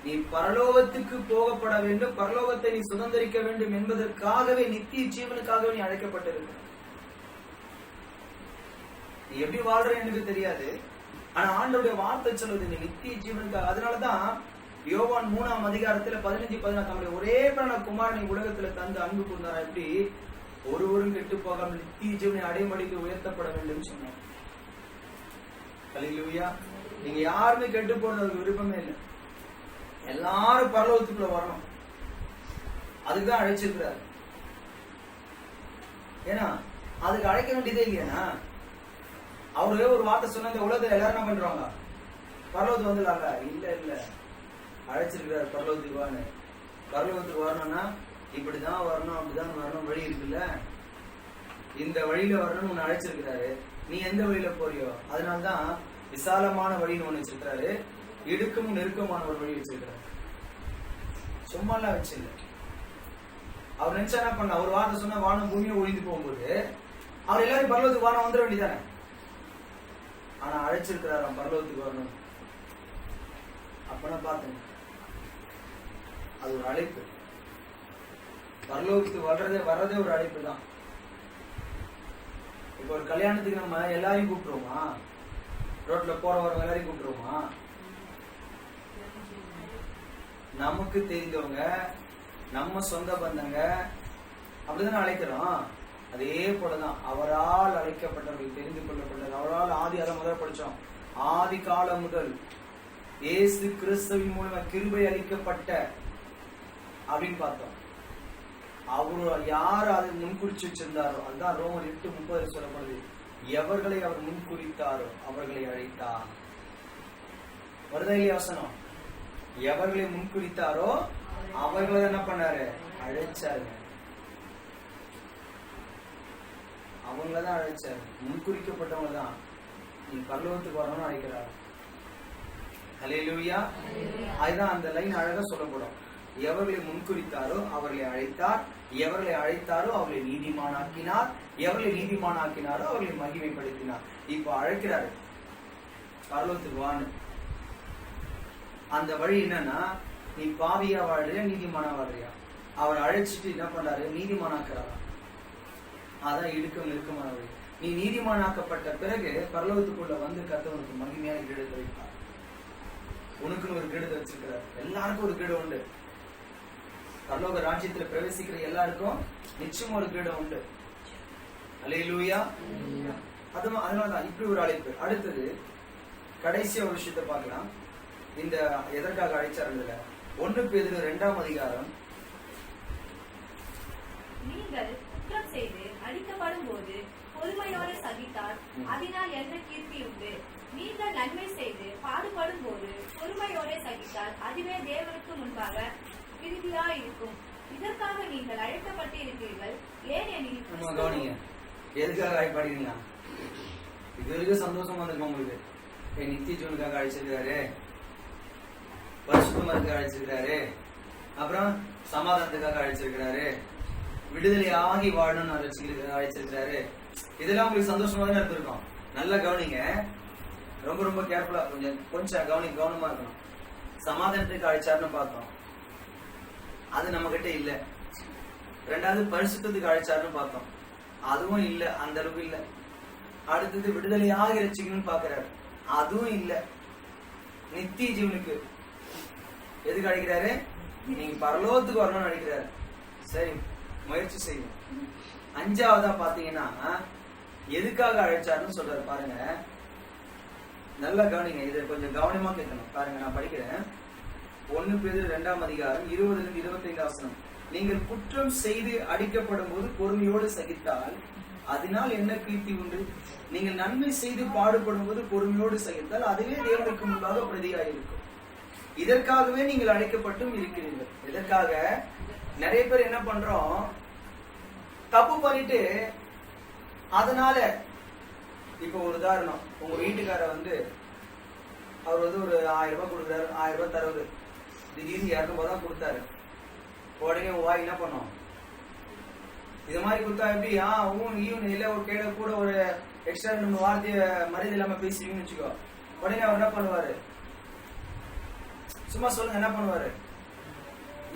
நீ பரலோகத்துக்கு போகப்பட வேண்டும், பரலோகத்தை நீ சுதந்திரிக்க வேண்டும் என்பதற்காகவே, நித்திய ஜீவனுக்காகவே நீ அழைக்கப்பட்டிருக்க. நீ எப்படி வாழ்ற எனக்கு தெரியாது, ஆனா ஆண்டவருடைய வார்த்தை சொல்லுது நீ நித்திய ஜீவனுக்காக. அதனாலதான் யோவான் 3ஆம் அதிகாரத்துல 15-16 தம்முடைய ஒரே பிரான குமாரனை உலகத்துல தந்து அன்பு கூர்ந்தாரா? எப்படி? ஒருவரும் கெட்டு போகாமல் நித்திய ஜீவனை அடைமடிக்கு உயர்த்தப்பட வேண்டும் சொன்னார். அல்லேலூயா. நீங்க யாருமே கெட்டு போறது விருப்பமே இல்லை. எல்லாரும் பரலோகத்துக்குள்ள வரணும். அதுக்குதான் அழைச்சிருக்கிறார். ஏன்னா அதுக்கு அழைக்க வேண்டியதே இல்லையா? அவரே ஒரு வார்த்தை சொன்ன இந்த உலகத்துல எல்லாரும் என்ன பண்றாங்க? பரலோகத்துக்கு வந்துடலாங்க. இல்ல இல்ல, அழைச்சிருக்கிறார் பரலோகத்துக்கு வான்னு. பரலோகத்துக்கு வரணும்னா இப்படிதான் வரணும், அப்படிதான் வரணும், வழி இருக்குல்ல. இந்த வழியில வரணும்னு உன்னை அழைச்சிருக்கிறாரு. நீ எந்த வழியில போறியோ அதனால்தான் விசாலமான வழின்னு ஒண்ணு வச்சிருக்கிறாரு, இடுக்கும் நெருக்கமான ஒரு வழி வச்சிருக்கிறாரு. சும்மா எல்லாம் வச்சில்ல. அவர் நினைச்சா என்ன பண்ண, ஒரு வார்த்தை சொன்னா வானம் பூமியை ஒழிந்து போகும்போது அவர் எல்லாரும் பரலோகத்துக்கு வானம் வந்துட வேண்டியதானே. ஆனா அழைச்சிருக்கிறாராம் பரலோகத்துக்கு வரணும். அப்பனா பாத்துங்க, அது ஒரு அழைப்பு. பரலோகத்துக்கு வர்றதே ஒரு அழைப்பு தான். இப்ப ஒரு கல்யாணத்துக்கு நம்ம எல்லாரையும் கூப்பிட்டுருவோமா? ரோட்ல போற வரவங்க எல்லாரையும் கூப்பிட்டுருவோமா? நமக்கு தெரிந்தவங்க, நம்ம சொந்த பந்தங்க அப்படிதானே அழைக்கிறோம். அதே போலதான் அவரால் அழைக்கப்பட்டவர்கள், தெரிந்து கொள்ளப்பட்டது. அவரால் அதை முதல் படிச்சோம். ஆதி காலம் முதல் இயேசு கிறிஸ்துவின் மூலமா கிருபை அளிக்கப்பட்ட அப்படின்னு பார்த்தோம். அவரு யார் அதை முன்குறிச்சு வச்சிருந்தாரோ அதுதான் ரோமர் 8:30 சொல்லப்படுது. எவர்களை அவர் முன்குறித்தாரோ அவர்களை அழைத்தார். வருதா இல்லையா வசனம்? எவர்களை முன்குறித்தாரோ அவர்களை என்ன பண்ணாரு? அழைச்சாருங்க. அவங்களதான் அழைச்சாரு. முன்குறிக்கப்பட்டவங்க தான் நீ பரலோகத்துக்கு வரணும்னு அழைக்கிறாரு. ஹல்லேலூயா. அதுதான் அந்த லைன் அழகா சொல்லப்படும். எவர்களை முன்குறித்தாரோ அவர்களை அழைத்தார், எவர்களை அழைத்தாரோ அவர்களை நீதிமானாக்கினார், எவர்களை நீதிமானாக்கினாரோ அவர்களை மகிமைப்படுத்தினார். இப்ப அழைக்கிறாரு பரலோகத்துக்கு வான்னு. அந்த வழி என்னன்னா, நீ பாவியா வாழ்றியா நீதிமானா வாழ்றியா? அவர் அழைச்சிட்டு என்ன பண்றாரு? நீதிமானாக்குறாரா. அதான் இடுக்கம் நெருக்கமான வழி. நீ நீதிமானாக்கப்பட்ட பிறகு பரலோகத்துக்குள்ள வந்து கர்த்தருக்கு மகிமையான கிரீடத்தை வைப்பார். உனக்குன்னு ஒரு கிரீடத்தை வச்சிருக்கிறார். எல்லாருக்கும் ஒரு கிரீடம் உண்டு. பரலோக ராஜ்யத்துல பிரவேசிக்கிற எல்லாருக்கும் நிச்சயம் ஒரு கிரீடம் உண்டு. அல்லேலூயா. அதனாலதான் இப்படி ஒரு அழைப்பு. அடுத்தது கடைசி ஒரு விஷயத்தை பார்க்கலாம். இந்த எதற்காக அழைச்சாருல 1 பேதுரு 2ஆம் அதிகாரம். நீங்கள் குற்றம் செய்து அடிக்கப்படும் போது பொறுமையோடு சகித்தால் அதனால் எந்த கீர்த்தி உண்டு? நீங்கள் நன்மை செய்து பாடுபடும் போது பொறுமையோடு சகித்தால் அதுவே தேவனுக்கு முன்பாக விருதியா இருக்கும். இதற்காக நீங்கள் அழைக்கப்பட்டு இருக்கிறீர்கள். ஏனெனில் கவனிங்க, எதுக்காக அழைப்பாடுறீங்களா? இது வரைக்கும் சந்தோஷமா இருக்கும் உங்களுக்கு. நித்திய ஜீவனுக்காக அழைச்சிருக்காரு, பரிசுத்தத்துக்கு அழைச்சிருக்காரு, அப்புறம் சமாதானத்துக்காக அழைச்சிருக்கிறாரு, விடுதலை ஆகி வாழணும்னு அழைச்சிருக்கிறாரு. இதெல்லாம் உங்களுக்கு சந்தோஷமா தான் இருந்திருக்கும். நல்லா கவனிங்க, ரொம்ப ரொம்ப கேர்ஃபுல்லா கொஞ்சம் கவனமா இருக்கணும். சமாதானத்துக்கு அழைச்சாருன்னு பார்த்தோம், அது நம்ம கிட்ட இல்ல. ரெண்டாவது பரிசுத்தத்துக்கு அழைச்சாருன்னு பார்த்தோம், அதுவும் இல்ல, அந்த அளவுக்கு இல்ல. அடுத்தது விடுதலையாக ரட்சிக்கணும்னு பாக்குறாரு, அதுவும் இல்ல. நித்திய ஜீவனுக்கு எதுக்கு அழைக்கிறாரு? நீங்க பரலோகத்துக்கு வரணும்னு அழைக்கிறாரு. சரி, முயற்சி செய்யும். 5ஆவதா பாத்தீங்கன்னா எதுக்காக அழைச்சாருன்னு சொல்றாரு பாருங்க. நல்லா கவனிங்க, இதை கொஞ்சம் கவனமா கேட்கணும். பாருங்க, நான் படிக்கிறேன். 1 பேதுரு 2ஆம் அதிகாரம் 20-25 வசனம். நீங்கள் குற்றம் செய்து அடிக்கப்படும் போது பொறுமையோடு சகித்தால் அதனால் என்ன கீர்த்தி உண்டு? நீங்கள் நன்மை செய்து பாடுபடும் போது பொறுமையோடு சகித்தால் அதுவே தேவனுக்கு முன்பாக பிரதியாயிருக்கும். இதற்காகவே நீங்கள் அழைக்கப்பட்டும் இருக்கிறீர்கள். இதற்காக நிறைய பேர் என்ன பண்றோம், தப்பு பண்ணிட்டு அதனால இப்ப ஒரு உதாரணம், உங்க வீட்டுக்கார அவர் ஒரு 1000 ரூபாய் கொடுக்குறாரு, 1000 ரூபாய் தருவது திடீர்னு 200 ரூபாய் தான் கொடுத்தாரு. உடனே வாய் என்ன பண்ணோம்? இது மாதிரி கொடுத்தா எப்படி? ஈவன் இல்ல ஒரு கேட கூட ஒரு எக்ஸ்ட்ரா 2 வார்த்தைய மரியாதை இல்லாம பேசுவீங்கன்னு வச்சுக்கோ. உடனே அவர் என்ன பண்ணுவாரு? சும்மா சொல்லுங்க, என்ன பண்ணுவாரு?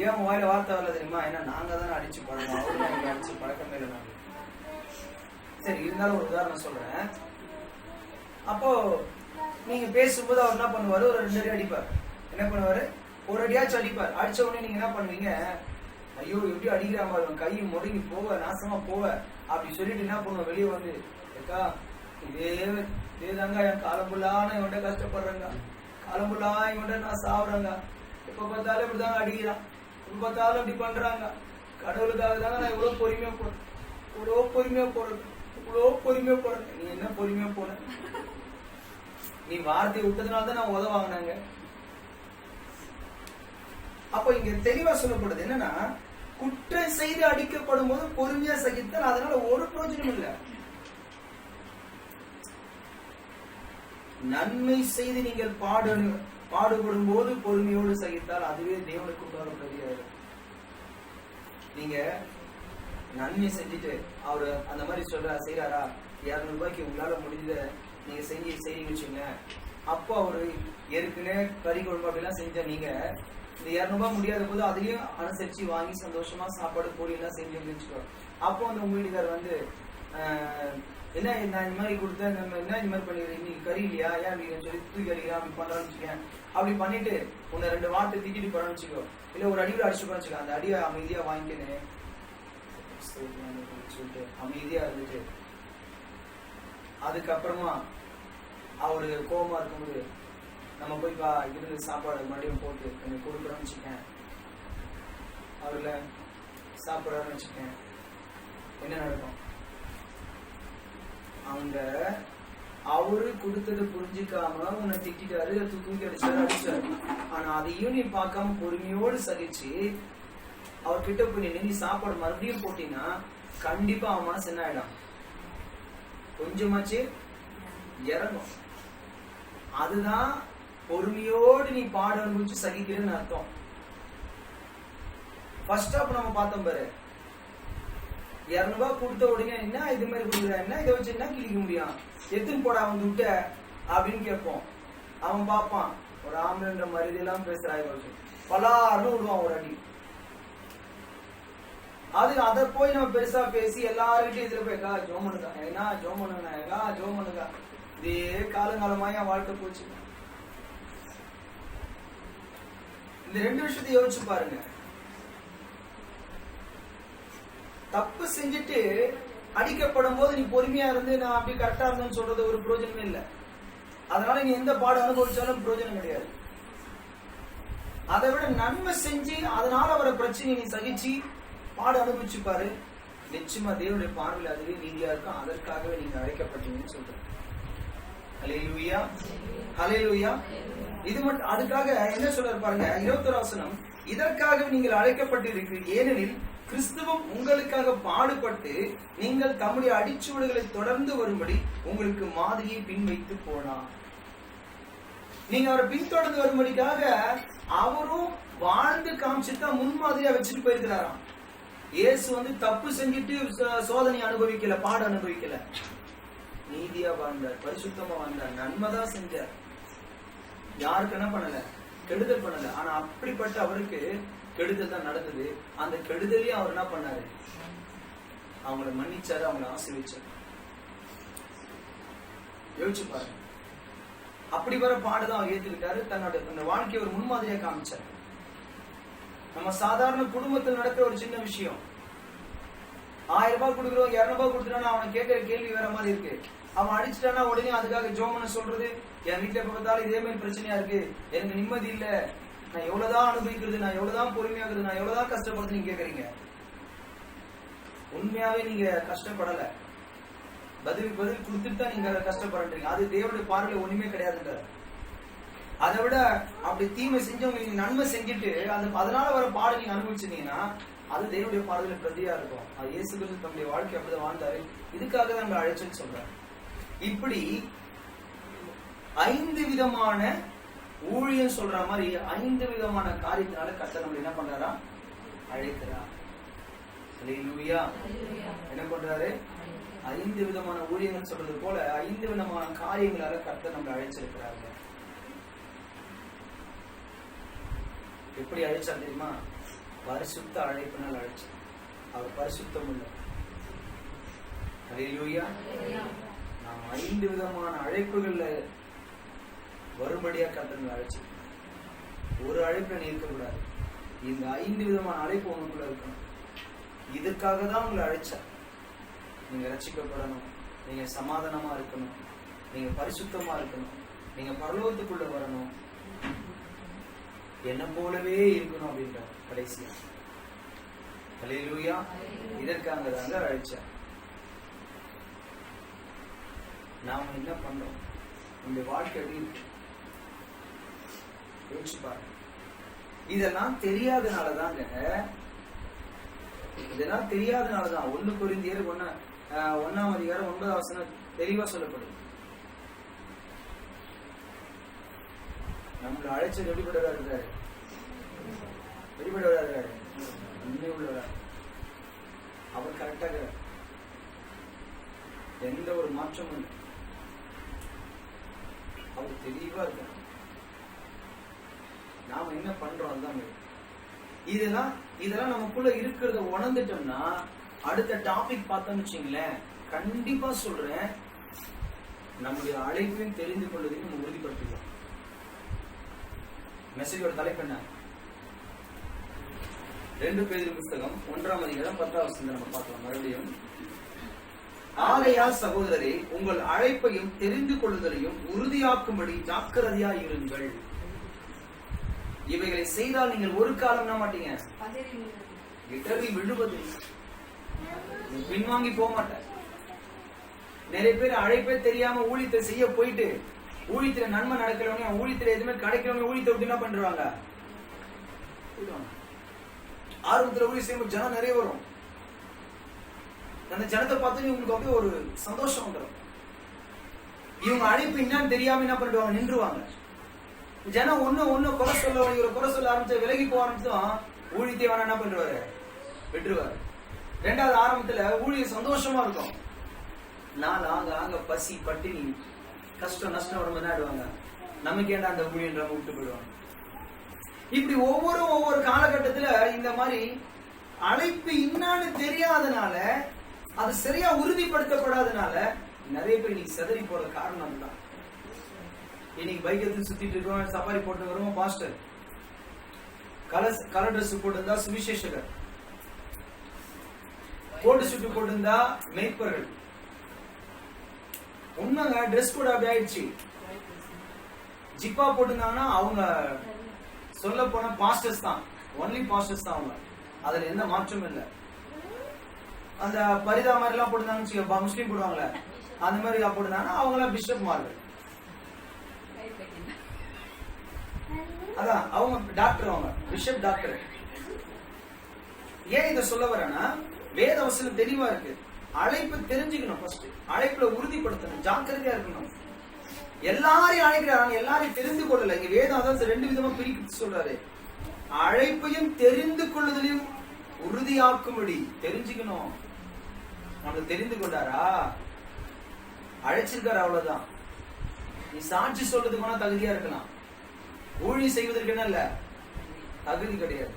ஏன் உங்க வாயில வார்த்தை வரல தெரியுமா? ஏன்னா நாங்க தானே அடிச்சு பழக்கம், அவரு அடிச்சு பழக்கமே இல்லை நாங்க. சரி, இருந்தாலும் ஒரு உதாரணம் சொல்றேன். அப்போ நீங்க பேசும்போது அவர் என்ன பண்ணுவாரு? ஒரு 2 அடி அடிப்பார். என்ன பண்ணுவாரு? ஒரு அடியாச்சும் அடிப்பார். அடிச்ச உடனே நீங்க என்ன பண்ணுவீங்க? ஐயோ எப்படி அடிக்கிறாங்க, கை முடங்கி போவ, நாசமா போவ அப்படி சொல்லிட்டு என்ன பண்ணுவோம்? வெளியே வந்து, ஏக்கா இதேதாங்க என் காலம்புள்ளான இவன்ட கஷ்டப்படுறேங்க, காலம்புள்ளா இவன்ட நான் சாப்பிடுறேங்க, எப்ப பார்த்தாலும் இப்படிதாங்க அடிக்கிறான், எப்ப பார்த்தாலும் அப்படி பண்றாங்க, கடவுளுக்காக தாங்க நான் இவ்வளவு பொறுமையா போறேன், இவ்வளவு பொறுமையா போறேன், இவ்வளவு பொறுமையா போறேன். நீ என்ன பொறுமையா போன? நீ வார்த்தையை விட்டதுனால தான் நான் உதவ வாங்கினாங்க. அப்போ இங்க தெளிவா சொல்லப்படுது என்னன்னா, குற்றம் செய்து அடிக்கப்படும் போது பொறுமையா சகித்தால் அதனால ஒரு பிரயோஜனம் இல்லை. நன்மை செய்து நீங்கள் பாடுபடும் போது பொறுமையோடு சகித்தால் அதுவே தேவனுக்கு உண்டான பிரதியாகும். நீங்க நன்மை செஞ்சுட்டு அவரு அந்த மாதிரி செய்யறாரா, 200 ரூபாய்க்கு உங்களால முடிஞ்சத நீங்க செய்யுங்க வச்சுங்க. அப்போ அவரு ஏற்கனவே கறி குழம்பு அப்படிலாம் செஞ்ச நீங்க இந்த 200 ரூபாய் முடியாத போது அதையும் அனுசரிச்சு வாங்கி சந்தோஷமா சாப்பாடு பொடி எல்லாம் செஞ்சு வச்சுக்கோ. அப்போ வந்து உங்க வீட்டுக்காரர் வந்து என்ன நான் இந்த மாதிரி கொடுத்தேன், நம்ம என்ன இந்த மாதிரி பண்ணிடுறேன், இன்னைக்கு கறி இல்லையா, ஏன் சொல்லி தூக்கி அடிக்கிறேன் அப்படி பண்றான்னு வச்சுக்கேன். அப்படி பண்ணிட்டு உன்னை 2 வார்த்தை திட்டிட்டு போறான்னு வச்சுக்கோ, இல்ல ஒரு அடியோட அடிச்சு போறான்னு வச்சுக்கோ. அந்த அடியை அமைதியா வாங்கிக்கணும் சொல்லிட்டு அமைதியா இருந்துட்டு அதுக்கப்புறமா அவரு கோபமா இருக்கும்போது நம்ம போய் இருந்து சாப்பாடு மறுபடியும் போட்டு எனக்கு கொடுக்குறோம்னு வச்சுக்கேன். அவர்ல சாப்பிட்றாருன்னு வச்சுக்கேன், என்ன நடக்கும்? அவங்க அவரு கொடுத்தது புரிஞ்சுக்காம உன்னை திட்டாரு, தூக்கி அடிச்சாரு. ஆனா அதையும் நீ பார்க்காம பொறுமையோடு சகிச்சு அவர்கிட்ட போய் நின்று சாப்பாடு மறுபடியும் போட்டீங்கன்னா கண்டிப்பா அவன் மனசு என்ன ஆயிடும், கொஞ்சமாச்சு இறங்கும். அதுதான் பொறுமையோடு நீ பாட அனுபவிச்சு சகிக்கிறேன்னு அர்த்தம். ஃபர்ஸ்ட் ஆப் நம்ம பார்த்தோம் பாரு, 200 ரூபாய் கொடுத்த உடனே என்ன இது மாதிரி கொடுக்குற, என்ன இதை வச்சு என்ன கிழிக்க முடியும், எத்தனை போட அவன் விட்ட அப்படின்னு கேட்போம். அவன் பார்ப்பான் ஒரு ஆம்பளைன்ற மாதிரி இதெல்லாம் பேசுறாங்க, பலாருன்னு விடுவான் ஒரு அடி. அதை போய் நம்ம பெருசா பேசி எல்லாருக்கிட்டையும் இதுல போய் ஜோம் பண்ணுங்க, ஏன்னா ஜோம் பண்ணுங்க, ஜோம் பண்ணுங்க. இதே காலங்காலமா என் வாழ்க்கை போச்சு. இந்த 2 விஷயத்தை யோசிச்சு பாருங்க. தப்பு செஞ்சுட்டு அடிக்கப்படும் போது நீ பொறுமையா இருந்து நான் அப்படி கரெக்டா இருந்தேன்னு சொல்றது ஒரு பிரயோஜனமே இல்லை. அதனால நீ எந்த பாடு அனுபவிச்சாலும் பிரயோஜனம் கிடையாது. அதை விட நன்மை செஞ்சு அதனால வர பிரச்சனை நீ சகிச்சு பாடு அனுபவிச்சு பாரு, நிச்சயமா தேவனுடைய பார்வையில் அதுவே நீதியா இருக்கும். அதற்காகவே நீங்க அழைக்கப்பட்டீங்கன்னு சொல்றேன். ஹல்லேலூயா, ஹல்லேலூயா. இது மட்டும் அதுக்காக என்ன சொல்றாரு பாருங்க, 21 வசனம், இதற்காக நீங்கள் அழைக்கப்பட்டிருக்கிறீர்கள், ஏனெனில் கிறிஸ்துவும் உங்களுக்காக பாடுபட்டு நீங்கள் தம்முடைய அடிச்சுவடுகளை தொடர்ந்து வரும்படி உங்களுக்கு மாதிரியை பின் வைத்து போனார். நீங்க அவரை பின்தொடர்ந்து வரும்படிக்காக அவரும் வாழ்ந்து காமிச்சுதான் முன்மாதிரியா வச்சுட்டு போயிருக்கிறாராம். இயேசு வந்து தப்பு செஞ்சுட்டு சோதனை அனுபவிக்கல, பாடு அனுபவிக்கல, நீதியா வாழ்ந்தார், பரிசுத்தமா வாழ்ந்தார், நன்மைதான் செஞ்சார், யாருக்கு என்ன பண்ணல, கெடுதல் பண்ணல. ஆனா அப்படிப்பட்ட அவருக்கு கெடுதல் தான் நடந்தது. அந்த கெடுதலையும் அவர் என்ன பண்ணாரு, அவங்கள மன்னிச்சாரு, அவங்கள ஆசீர்வதிச்சாரு. யோசிச்சு பாருங்க. அப்படி வர பாடுதான் அவர் ஏத்துக்கிட்டாரு, தன்னோட அந்த வாழ்க்கையை ஒரு முன்மாதிரியா காமிச்சாரு. நம்ம சாதாரண குடும்பத்தில் நடக்கிற ஒரு சின்ன விஷயம், 1000 ரூபாய் கொடுக்குறோம், 200 ரூபாய் கொடுத்துட்டானா அவனை கேட்கிற கேள்வி வேற மாதிரி இருக்கு. அவன் அடிச்சுட்டானா உடனே அதுக்காக ஜோமன சொல்றது, என் வீட்டுல பார்த்தாலும் இதே மாதிரி பிரச்சனையா இருக்கு, எனக்கு நிம்மதி இல்ல, நான் எவ்வளவுதான் அனுபவிக்கிறது, நான் எவ்வளவுதான் பொறுமையாகிறது, நான் எவ்வளவுதான் கஷ்டப்படுறது நீங்க கேக்குறீங்க. உண்மையாவே நீங்க கஷ்டப்படல, பதில் கொடுத்துட்டு தான் நீங்க கஷ்டப்படுறீங்க. அது தேவனுடைய பார்வையில ஒண்ணுமே கிடையாதுங்க. அதை விட அப்படி தீமை செஞ்சவங்க நீங்க நன்மை செஞ்சுட்டு அதனால வர பாடு நீங்க அனுபவிச்சிருந்தீங்கன்னா அது தேவனுடைய பார்வையில பிரதியா இருக்கும். அது இயேசு கிறிஸ்து தம்முடைய வாழ்க்கை அப்படிதான் வாழ்ந்தாரு. இதுக்காக தான் நம்ம அழைச்சுன்னு சொல்றாரு. இப்படி 5 விதமான ஊழியம் சொல்ற மாதிரி 5 விதமான காரியத்தினால கர்த்தர் நம்ம என்ன பண்றாரா, அழைக்கிறார். ஹல்லேலூயா. என்ன பண்றாரு, 5 விதமான ஊழியங்கள் சொல்றது போல 5 விதமான காரியங்களால கர்த்தர் நம்ம அழைச்சிருக்கிறாங்க. எப்படி அழைச்சா தெரியுமா, பரிசுத்த அழைப்பினால் அழைச்சார். அவர் பரிசுத்தம் உள்ள. ஹல்லேலூயா. நாம் 5 விதமான அழைப்புகள்ல வரும்படியா கர்த்தர் அழைச்சிருக்கோம். ஒரு அழைப்புல நீ இருக்கக்கூடாது, இந்த 5 விதமான அழைப்பு உங்களுக்குள்ள இருக்கணும். இதுக்காக தான் உங்களை அழைச்சார். நீங்க ரட்சிக்கப்படணும், நீங்க சமாதானமா இருக்கணும், நீங்க பரிசுத்தமா இருக்கணும், நீங்க பரலோகத்துக்குள்ள வரணும், என்ன போலவே இருக்கணும் அப்படின்ற கடைசியா. ஹல்லேலூயா. இதற்காக தாங்க அழைச்சார். நாம என்ன பண்றோம், இந்த வாழ்க்கை எப்படி யோசிச்சு பாருங்க. இதெல்லாம் தெரியாதனாலதாங்க, இதெல்லாம் தெரியாதனாலதான் 1 கொரிந்தியர் 1ஆம் அதிகாரம் 9ஆம் வசனம் தெளிவா சொல்லப்படுது. நம்மள அழைச்ச வெளிப்படவா இருக்காரு, வெளிப்படவா இருக்காரு, உண்மை உள்ளவரா, அவர் கரெக்டாக எந்த ஒரு மாற்றமும் இல்லை, அவர் தெளிவா இருக்காரு. நாம என்ன பண்றோம் அதுதான். இதெல்லாம் நமக்குள்ள இருக்கிறத உணர்ந்துட்டோம்னா அடுத்த டாபிக் பார்த்தோம்னு வச்சுங்களேன், கண்டிப்பா சொல்றேன், நம்முடைய அழைப்பையும் தெரிந்து கொள்வதையும் நம்ம உறுதிப்படுத்திக்கலாம். மெசேஜோட தலைப்பு என்ன? 2 பேதுரு புத்தகம் 1ஆம் அதிகாரம் 10ஆம் வசனத்தை நம்ம பார்க்கலாம் மறுபடியும். ஆகையால் சகோதரரே, உங்கள் அழைப்பையும் தெரிந்து கொள்ளுதலையும் உறுதியாக்கும்படி ஜாக்கிரதையா இருங்கள். இவைகளை செய்தால் நீங்கள் ஒரு காலம் என்ன மாட்டீங்க, இடறி விழுவது, பின்வாங்கி போக மாட்டார். நிறைய பேர் அழைப்பே தெரியாம ஊழியத்தை செய்ய போயிட்டு ஊழியத்துல நன்மை நடக்கலவனே, ஊழியத்துல எதுவுமே கிடைக்கலவனே ஊழியத்தை விட்டு என்ன பண்றாங்க, ஆர்வத்துல ஊழியம் செய்யும்போது ஜனம் நிறைய வரும். அந்த ஜனத்தை பார்த்து உங்களுக்கு அப்படியே ஒரு சந்தோஷம் வந்துடும். இவங்க அழைப்பு என்னன்னு தெரியாம என்ன பண்ணிடுவாங்க, நின்றுவாங்க. ஜனம் ஒண்ணு குறை சொல்ல, இவரை குறை சொல்ல ஆரம்பிச்ச விலகி போக ஆரம்பிச்சும் ஊழியத்தை வேணா என்ன பண்றாரு, விட்டுருவாரு. 2வது ஆரம்பத்துல ஊழியம் சந்தோஷமா இருக்கும். நாள் ஆக பசி பட்டினி கஷ்டம் நஷ்டம் வரும்போது என்ன ஆயிடுவாங்க, நமக்கு ஏண்டா அந்த ஊழியன்ற விட்டு போயிடுவாங்க. இப்படி ஒவ்வொரு காலகட்டத்துல இந்த மாதிரி அழைப்பு இன்னான்னு தெரியாதனால, அது சரியா உறுதிப்படுத்தப்படாதனால நிறைய பேர் இன்னைக்கு செதறி போற காரணம் தான். இன்னைக்கு பைக் எடுத்து சுத்திட்டு இருக்கோம், சஃபாரி போட்டு வரும் பாஸ்டர், கலர் ட்ரெஸ் போட்டிருந்தா சுவிசேஷகர், கோட்டு சுட்டு போட்டிருந்தா மெய்ப்பர்கள். உண்மைங்க, ட்ரெஸ் கூட அப்படி ஆயிடுச்சு. ஜிப்பா போட்டிருந்தாங்கன்னா அவங்க சொல்ல போன பாஸ்டர்ஸ் தான், ஒன்லி பாஸ்டர்ஸ் தான் அவங்க, அதுல எந்த மாற்றமும் இல்லை. அந்த பரிதா மாதிரி எல்லாம் போட்டிருந்தாங்க, முஸ்லீம் போடுவாங்களே அந்த மாதிரி போட்டிருந்தாங்கன்னா அவங்க எல்லாம் பிஷப் மார்கள். அதான் அவங்க டாக்டர், அவங்க பிஷப் டாக்டர். ஏன் இதை சொல்ல வரேன்னா, வேத வசனம் தெளிவா இருக்கு. அழைப்பு தெரிஞ்சுக்கணும், ஃபர்ஸ்ட் அழைப்புல உறுதிப்படுத்தணும், ஜாக்கிரதையா இருக்கணும். எல்லாரையும் அழைக்கிறாங்க, எல்லாரையும் தெரிந்து கொள்ளல. இங்க வேதம் அதான் 2 விதமா பிரித்து சொல்றாரு. அழைப்பையும் தெரிந்து கொள்ளுதலையும் உறுதியாக்கும்படி தெரிஞ்சுக்கணும். நம்மள தெரிந்து கொண்டாரா, அழைச்சிருக்காரு, அவ்வளவுதான். நீ சாட்சி சொல்றதுக்கு வேணா தகுதியா இருக்கலாம், ஊழியம் செய்வதற்கு என்ன இல்ல தகுதி கிடையாது.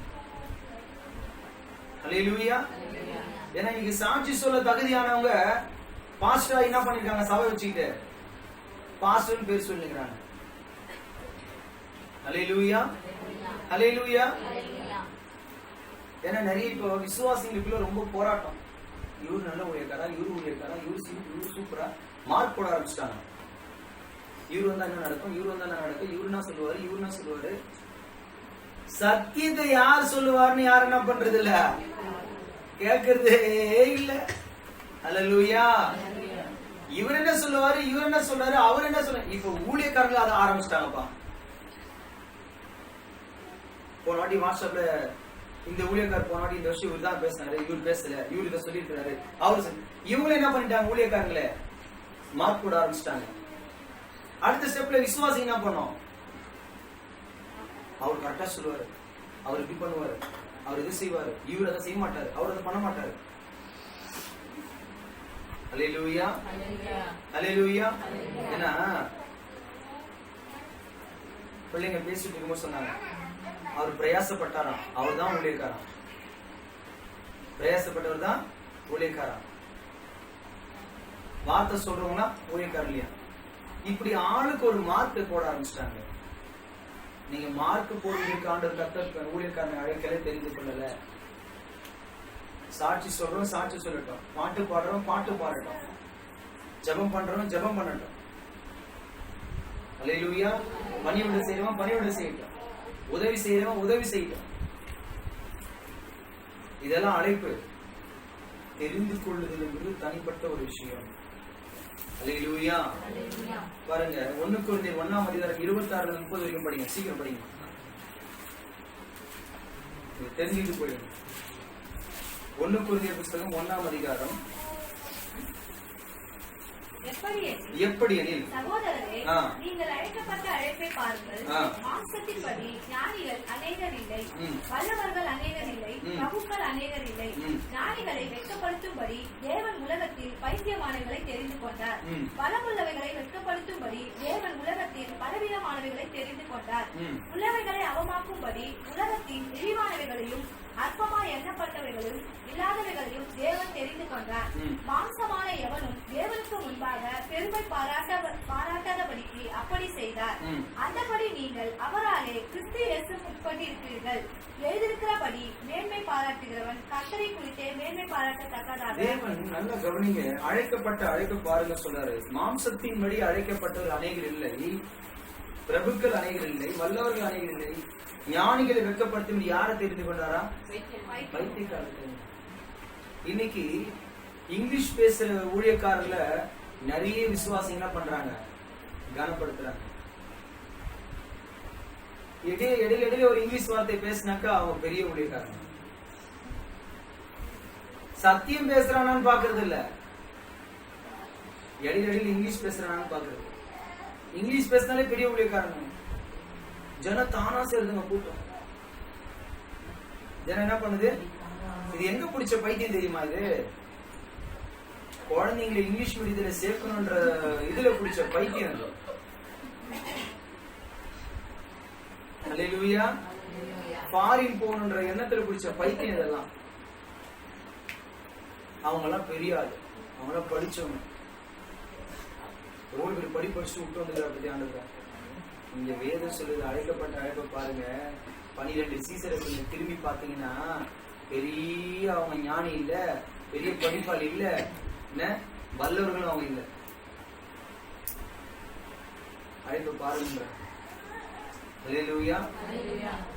அல்லேலூயா. ஏன்னா இன்னைக்கு சாட்சி சொல்ல தகுதியானவங்க பாஸ்டர் என்ன பண்ணிருக்காங்க, சபை வச்சுக்கிட்டு பாஸ்டர் பேர் சொல்லிக்கிறாங்க. அல்லேலூயா, அல்லேலூயா. ஏன்னா நிறைய இப்போ விசுவாசிகளுக்குள்ள ரொம்ப போராட்டம். இவரு நல்ல ஊழியக்காரா, இவரு ஊழியக்காரா, இவரு சூப்பரா மார்க் போட ஆரம்பிச்சிட்டாங்க. இவரு வந்தா என்ன நடக்கும், இவரு வந்தா என்ன நடக்கும், இவரு என்ன சொல்லுவாரு, இவரு என்ன சொல்லுவாரு. சத்தியத்தை யார் சொல்லுவாருன்னு யாரும் என்ன பண்றது இல்ல, கேட்கறதே இல்ல. அல்லேலூயா. இவர் என்ன சொல்லுவாரு, இவர் என்ன சொல்றாரு, அவர் என்ன சொல்ற. இப்ப ஊழியக்காரங்க அதை ஆரம்பிச்சிட்டாங்கப்பா. போன வாட்டி வாட்ஸ்அப்ல இந்த ஊழியக்காரர் போன வாட்டி இந்த வருஷம் இவர் தான் பேசினாரு, இவர் பேசல, இவருக்கு சொல்லிருக்காரு, அவரு இவங்களும் என்ன பண்ணிட்டாங்க, ஊழியக்காரங்களே மார்க் போட ஆரம்பிச்சிட்டாங்க. அடுத்த ஸ்டெப்ல விசுவாசி என்ன பண்ணோம், அவர் கரெக்டா சொல்லுவாரு, அவர் இப்படி பண்ணுவாரு, அவர் எது செய்வாரு, இவர் அதை செய்ய மாட்டாரு, அவர் அதை பண்ண மாட்டாரு. அல்லேலூயா, அல்லேலூயா. ஏன்னா பிள்ளைங்க பேசிட்டு இருக்கும்போது சொன்னாங்க, அவர் பிரயாசப்பட்டாராம், அவர் தான் ஊழியக்காரன், பிரயாசப்பட்டவர் தான் ஊழியக்காரன். வார்த்தை சொல்றவங்கன்னா ஊழியக்காரன் இல்லையா. இப்படி ஆளுக்கு ஒரு மார்க் போட ஆரம்பிச்சிட்டாங்க. நீங்க மார்க் போடுறதுக்கு ஆண்டவர் கர்த்தர் ஊழியக்காரனை அழைக்கலே தெரிந்து கொள்ளல. சாட்சி சொல்றோம், சாட்சி சொல்லட்டும், பாட்டு பாடுறோம், பாட்டு பாடட்டும், ஜெபம் பண்றோம், ஜெபம் பண்ணட்டும். அல்லேலூயா. பணிவிட செய்யறவன் பணிவிட செய்யட்டும், உதவி செய்யறவன் உதவி செய்யட்டும். இதெல்லாம் அழைப்பு. தெரிந்து கொள்ளுதல் என்பது தனிப்பட்ட ஒரு விஷயம். அல்லேலூயா. பாருங்க 1 கொரிந்தியர் 1ஆம் அதிகாரம் 26 30 வரைக்கும் படிங்க, சீக்கிரம் படிங்க. தெரிஞ்சுட்டு போயிடும். 1 கொரிந்தியர் புஸ்தகம் 1ஆம் அதிகாரம். எப்படி எனில் சகோதரரே, நீங்கள் அழைக்கப்பட்ட அழைப்பை பாருங்கள். மாம்சத்தின்படி ஞானிகள் அநேகர் இல்லை, வல்லவர்கள் அநேகர் இல்லை, பிரபுக்கள் அநேகர் இல்லை. ஞானிகளை வெட்கப்படுத்தும்படி தேவன் உலகத்தில் பைத்தியமானவர்களை தெரிந்து கொண்டார். பலமுள்ளவைகளை வெட்கப்படுத்தும்படி தேவன் உலகத்தில் பலவிதமானவைகளை தெரிந்து கொண்டார். உள்ளவைகளை அவமாக்கும்படி உலகத்தின் இழிவானவைகளையும் அற்பமாய் எண்ணப்பட்டவைகளும் இல்லாதவைகளையும் தேவன் தெரிந்து கொண்டார். மாம்சமான எவனும் தேவனுக்கு முன்பாக பெருமை பாராட்டாதபடிக்கு அப்படி செய்தார். அந்தபடி நீங்கள் அவராலே கிறிஸ்து இயேசுவுக்கு உட்பட்டிருக்கிறீர்கள். எழுதியிருக்கிறபடி மேன்மை பாராட்டுகிறவன் கர்த்தரை குறித்தே மேன்மை பாராட்டத்தக்கதாக. தேவன் நல்ல கவனிங்க, அழைக்கப்பட்ட அழைப்பு பாருங்க சொல்றாரு. மாம்சத்தின்படி அழைக்கப்பட்டவர்கள் அநேகர் இல்லை, பிரபுக்கள் அநேகர் இல்லை, வல்லவர்கள் அநேகர் இல்லை. ஞானிகளை வெட்கப்படுத்தும் யாரை தெரிந்து கொண்டாரா? பைத்தியக்காரர்கள். இன்னைக்கு இங்கிலீஷ் பேசுற ஊழியக்காரர்ல நிறைய விசுவாசிங்க என்ன பண்றாங்க? கனப்படுத்துறாங்க. இடையில ஒரு இங்கிலீஷ் வார்த்தை பேசினாக்கா அவங்க பெரிய ஊழியக்காரங்க. சத்தியம் பேசுறானான்னு பாக்குறது இல்ல, இடையில இங்கிலீஷ் பேசுறானான்னு பாக்குறது. இங்கிலீஷ் பேசினாலே பெரிய ஊழியக்காரங்க. ஜனம் தானா சேருதுங்க கூட்டம். ஜனம் என்ன பண்ணுது? இது எங்க பிடிச்ச பைத்தியம் தெரியுமா? இது குழந்தைங்களை இங்கிலீஷ் மீடியத்துல சேர்க்கணும்ன்ற இதுல பிடிச்ச பைத்தியம். அல்லேலூயா. ஃபாரின் போகணுன்ற எண்ணத்துல பிடிச்ச பைத்தியம் இதெல்லாம். அவங்க எல்லாம் பெரிய ஆளு, அவங்க எல்லாம் படிச்சவங்க. எவ்வளவு பேர் படிச்சு விட்டு வந்துருக்கா பத்தி ஆண்டுங்க. இங்க வேதம் சொல்லுது அழைக்கப்பட்ட அழைப்பை பாருங்க. 12 சீசரை கொஞ்சம் திரும்பி பாத்தீங்கன்னா பெரிய அவங்க ஞானி இல்ல, பெரிய படிப்பாளி இல்ல, என்ன வல்லவர்களும் அவங்க இல்ல. அழைப்பை பாருங்க. ஹல்லேலூயா,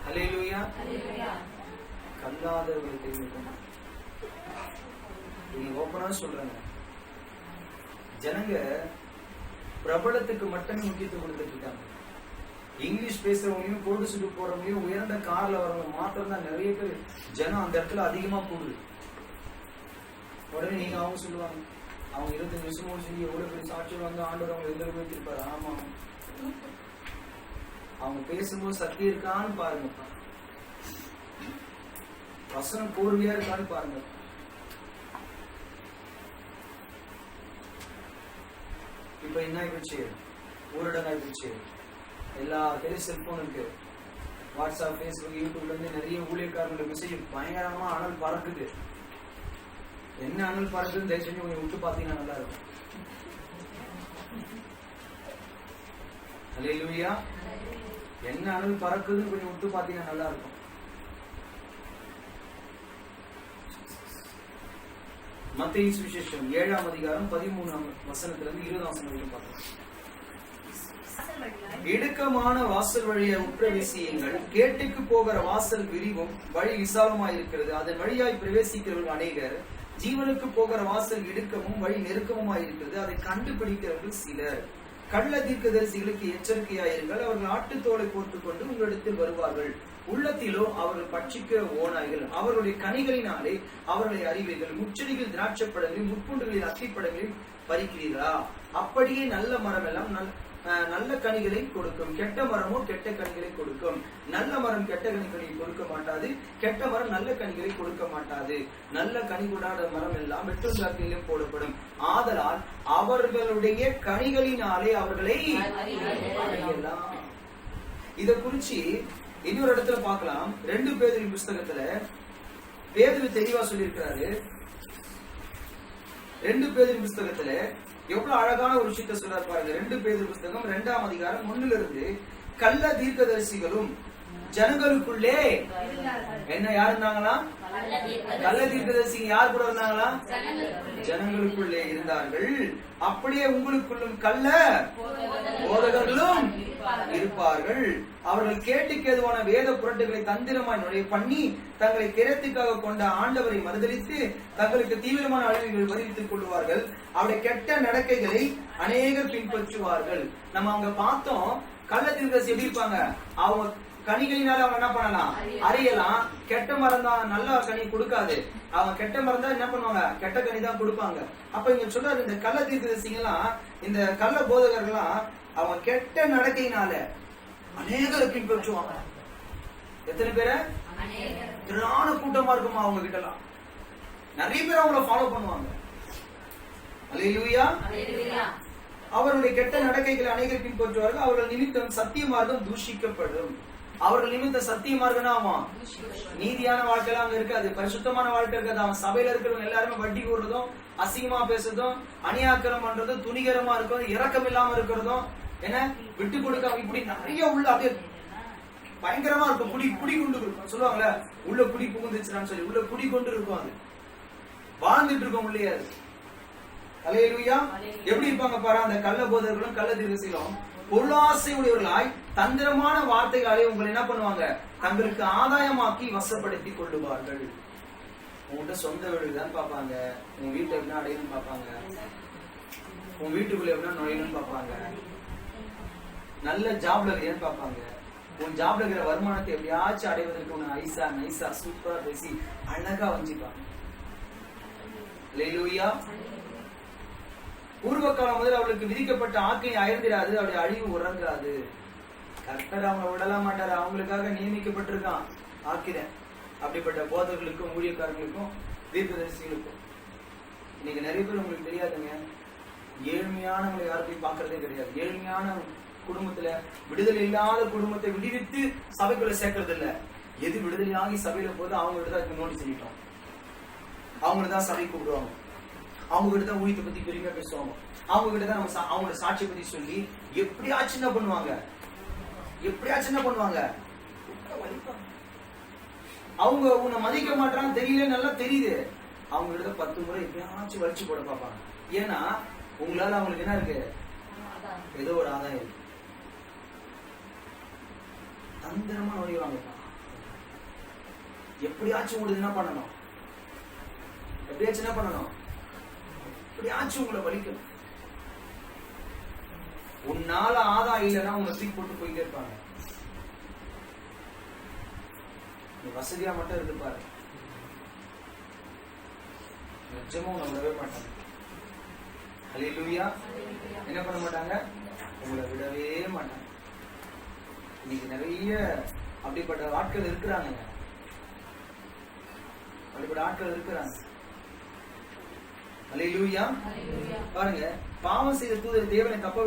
ஹல்லேலூயா. கல்லாதவர்கள் தெரிஞ்சுக்கணும். நீங்க ஓப்பனா சொல்றாங்க. ஜனங்க பிரபலத்துக்கு மட்டுமே முக்கியத்துவம் கொடுத்துட்டு இருக்காங்க. இங்கிலீஷ் பேசுறவங்களையும் கோடு சுட்டு போறவங்களையும் உயர்ந்த கார்ல வரவங்க மாத்திரம் தான் நிறைய பேர் ஜனம் அந்த இடத்துல அதிகமா போகுது. உடனே நீங்க அவங்க சொல்லுவாங்க, அவங்க 25 வருஷமும் சொல்லி எவ்வளவு பெரிய சாட்சியம் வந்து ஆண்டவர் அவங்க எந்த வைத்திருப்பாரு. ஆமா, அவங்க பேசும்போது சக்தி இருக்கான்னு பாருங்க, வசனம் கோர்வையா இருக்கான்னு பாருங்க. இப்ப என்ன ஆயிடுச்சு? ஊரடங்கு ஆயிடுச்சு. எல்லா கையிலும் செல்போன் இருக்கு. வாட்ஸ்அப், பேஸ்புக், யூடியூப்ல இருந்து நிறைய ஊழியக்காரங்களோட மெசேஜ் பயங்கரமா அனல் பறக்குது. என்ன அனல் பறக்குதுன்னு தயவு செஞ்சு கொஞ்சம் விட்டு பாத்தீங்கன்னா நல்லா இருக்கும். அல்லேலூயா. என்ன அனல் பறக்குதுன்னு கொஞ்சம் விட்டு பாத்தீங்கன்னா நல்லா இருக்கும். மத்தேயு சுவிசேஷம் 7ஆம் அதிகாரம் 13ஆம் வசனத்திலிருந்து 20ஆம் வசனம் வரைக்கும் பார்க்கலாம். இடுக்கமான வாசல் வழியை உட்பிரவேசியுங்கள். கேட்டுக்கு போகிற வாசல் விரிவும் வழி விசாலமாயிருக்கிறது, அதன் வழியாய் பிரவேசிக்கிறவர்கள் அநேகர். ஜீவனுக்கு போகிற வாசல் இடுக்கமும் வழி நெருக்கமுமாயிருக்கிறது, அதை கண்டுபிடிக்கிறவர்கள் சிலர். கள்ள தீர்க்கதரிசிகளுக்கு எச்சரிக்கையாயிருங்கள். அவர்கள் ஆட்டுத்தோலை போட்டுக் கொண்டு உங்களிடத்தில் வருவார்கள். உள்ளத்திலோ அவர்கள் பட்சிக்கிற ஓநாய்கள். அவர்களுடைய கனிகளினாலே அவர்களை அறிவீர்கள். முச்செடிகள் திராட்சைப்பழங்களையும் முட்புண்டுகளின் அத்திப்பழங்களையும் பறிக்கிறீர்களா? அப்படியே நல்ல மரம் எல்லாம் நல்ல கனிகளை கொடுக்கும், கெட்ட மரமோ கெட்ட கனிகளை கொடுக்கும். நல்ல மரம் கெட்ட கனிகளை கொடுக்க மாட்டாது, கெட்ட மரம் நல்ல கனிகளை கொடுக்க மாட்டாது. நல்ல கனி கொடாத மரம் எல்லாம் வெட்டுண்டாக்கிலே போடப்படும். ஆதலால் அவர்களுடைய கனிகளினாலே அவர்களை அறியலாம். இத குறிச்சு இன்னொரு இடத்துல பார்க்கலாம். 2 பேதுரு புஸ்தகத்துல பேதுரு தெளிவா சொல்லியிருக்கிறாரு. 2 பேதுரு புஸ்தகத்துல எவ்வளவு அழகான ஒரு விஷயத்தை சொல்றாரு பாருங்க. 2 பேதுரு புஸ்தகம் 2ஆம் அதிகாரம் 1 கள்ள தீர்க்கதரிசிகளும் ஜனங்களுக்குள்ளே என்ன யார் இருந்தாங்களா? கள்ள தீர்க்கதரிசி யார் கூட இருந்தாங்களா? ஜனங்களுக்குள்ளே இருந்தார்கள். அப்படியே உங்களுக்குள்ளும் கள்ள போதகர்களும் இருப்பார்கள். அவர்கள் கேட்டுக்கு ஏதுவான வேத புரட்டுகளை தந்திரமாய் நுழைய பண்ணி தங்களை கிரத்துக்காக கொண்ட ஆண்டவரை மறுதலித்து தங்களுக்கு தீவிரமான அழிவுகள் வருவித்துக் கொள்வார்கள். அவருடைய கெட்ட நடக்கைகளை அநேகர் பின்பற்றுவார்கள். நம்ம அங்க பார்த்தோம். கள்ள தீர்க்கதரிசி எப்படி இருப்பாங்க? அவங்க கனிகளினால அவங்க என்ன பண்ணலாம், அறியலாம். கெட்ட மரம் தான் நல்ல கனி கொடுக்காது. அவங்க கெட்ட மரம் தான் என்ன பண்ணுவாங்க, கெட்ட கனி தான் கொடுப்பாங்க. அப்ப இங்க சொல்றாரு, இந்த கள்ள தீர்க்கதரிசிங்கெல்லாம், இந்த கள்ள போதகர்கள்லாம் அவங்க கெட்ட நடக்கையினால அநேகரை பின்பற்றுவாங்க. எத்தனை பேரை? திரளான கூட்டமா இருக்குமா அவங்க கிட்ட எல்லாம். நிறைய பேர் அவங்கள ஃபாலோ பண்ணுவாங்க. அல்லேலூயா. அவருடைய கெட்ட நடக்கைகளை அநேகர் பின்பற்றுவார்கள். அவர்கள் நிமித்தம் சத்திய மார்க்கம் தூஷிக்கப்படும். அவர்கள் நிமித்த சத்திய மார்க்கம்னா அவன் நீதியான வாழ்க்கையெல்லாம் அங்க இருக்காது, பரிசுத்தமான வாழ்க்கை இருக்காது. அவன் சபையில இருக்கிறவங்க எல்லாருமே வட்டி கூடுறதும், அசிங்கமா பேசுறதும், அநியாக்கிரம் பண்றதும், துணிகரமா இருக்கிறதும், இரக்கம் இல்லாம இருக்கிறதும், என்ன விட்டு கொடுக்காம, இப்படி நிறைய உள்ள அப்படியே பயங்கரமா இருக்கும். குடி கொண்டு இருக்கும் சொல்லுவாங்கல்ல, உள்ள குடி புகுந்துச்சுன்னு சொல்லி உள்ள குடி கொண்டு இருக்கும். அது வாழ்ந்துட்டு இருக்கும் உள்ளே. அது அல்லேலூயா. எப்படி இருப்பாங்க பாரு அந்த கள்ள போதகர்களும் கள்ள தீர்க்கதரிசிகளும். பொருளாசை உடையவர்களாய் தந்திரமான வார்த்தைகளை உங்களை என்ன பண்ணுவாங்க, தங்களுக்கு ஆதாயமாக்கி வசப்படுத்தி கொள்ளுவார்கள். உங்கள்கிட்ட சொந்த வீடுதான் பார்ப்பாங்க, உங்க வீட்டை எப்படின்னா அடையணும்னு பார்ப்பாங்க, உங்க வீட்டுக்குள்ள எப்படின்னா நுழையணும்னு பார்ப்பாங்க, நல்ல ஜாப்ல இருக்கிறேன்னு பார்ப்பாங்க, உன் ஜாப்ல இருக்கிற வருமானத்தை எப்படியாச்சும் அடைவதற்கு உன்னை நைசா சூப்பரா பேசி அழகா வஞ்சிப்பாங்க. அல்லேலூயா. பூர்வ காலம் முதல் அவளுக்கு விதிக்கப்பட்ட ஆக்கை அயர்ந்திராது, அவருடைய அழிவு உறங்காது. கர்த்தர் அவங்க விடல மாட்டாரு, அவங்களுக்காக நியமிக்கப்பட்டிருக்கான் ஆக்கிரன். அப்படிப்பட்ட போதர்களுக்கும் ஊழியக்காரர்களுக்கும் தீர்க்கதரிசிகளுக்கும். இன்னைக்கு நிறைய பேர் உங்களுக்கு தெரியாதுங்க, ஏழ்மையானவங்களை யாருக்கும் பாக்குறதே கிடையாது. ஏழ்மையான குடும்பத்துல, விடுதலை இல்லாத குடும்பத்தை விடுவித்து சபைக்குள்ள சேர்க்கறது இல்ல. எது விடுதலையாகி சபையில போது அவங்க தான் நோட்டி செஞ்சிட்டோம், அவங்களதான் சபை கூப்பிடுவாங்க, அவங்க கிட்ட தான் ஊழியத்தை பத்தி பெருமையா பேசுவாங்க, அவங்க கிட்ட தான் நம்ம அவங்களோட சாட்சியை பத்தி சொல்லி எப்படியாச்சும் என்ன பண்ணுவாங்க, அவங்க உன்னை மதிக்க மாட்டான்னு தெரியல, நல்லா தெரியுது. அவங்க கிட்ட 10 முறை எப்படியாச்சும் வலிச்சு போட பார்ப்பாங்க. ஏன்னா உங்களால அவங்களுக்கு என்ன இருக்கு, ஏதோ ஒரு ஆதாயம் இருக்கு. தந்திரமா நுழைவாங்க. எப்படியாச்சும் உங்களுக்கு என்ன பண்ணணும், எப்படியாச்சும் உங்களை வலிக்கணும். உன்னால ஆதாயம் இல்லைன்னா உங்களை தூக்கி போட்டு போயிட்டே இருப்பாங்க. நீ வசதியா மட்டும் இருந்து பாரு, நிஜமா உங்களை விடவே மாட்டாங்க. அல்லேலூயா. என்ன பண்ண மாட்டாங்க, உங்களை விடவே மாட்டாங்க. இன்னைக்கு நிறைய அப்படிப்பட்ட ஆட்கள் இருக்கிறாங்க, அல்லேலூயா. பாருங்க, பாவம் செய்த தூதர் தேவன் தப்ப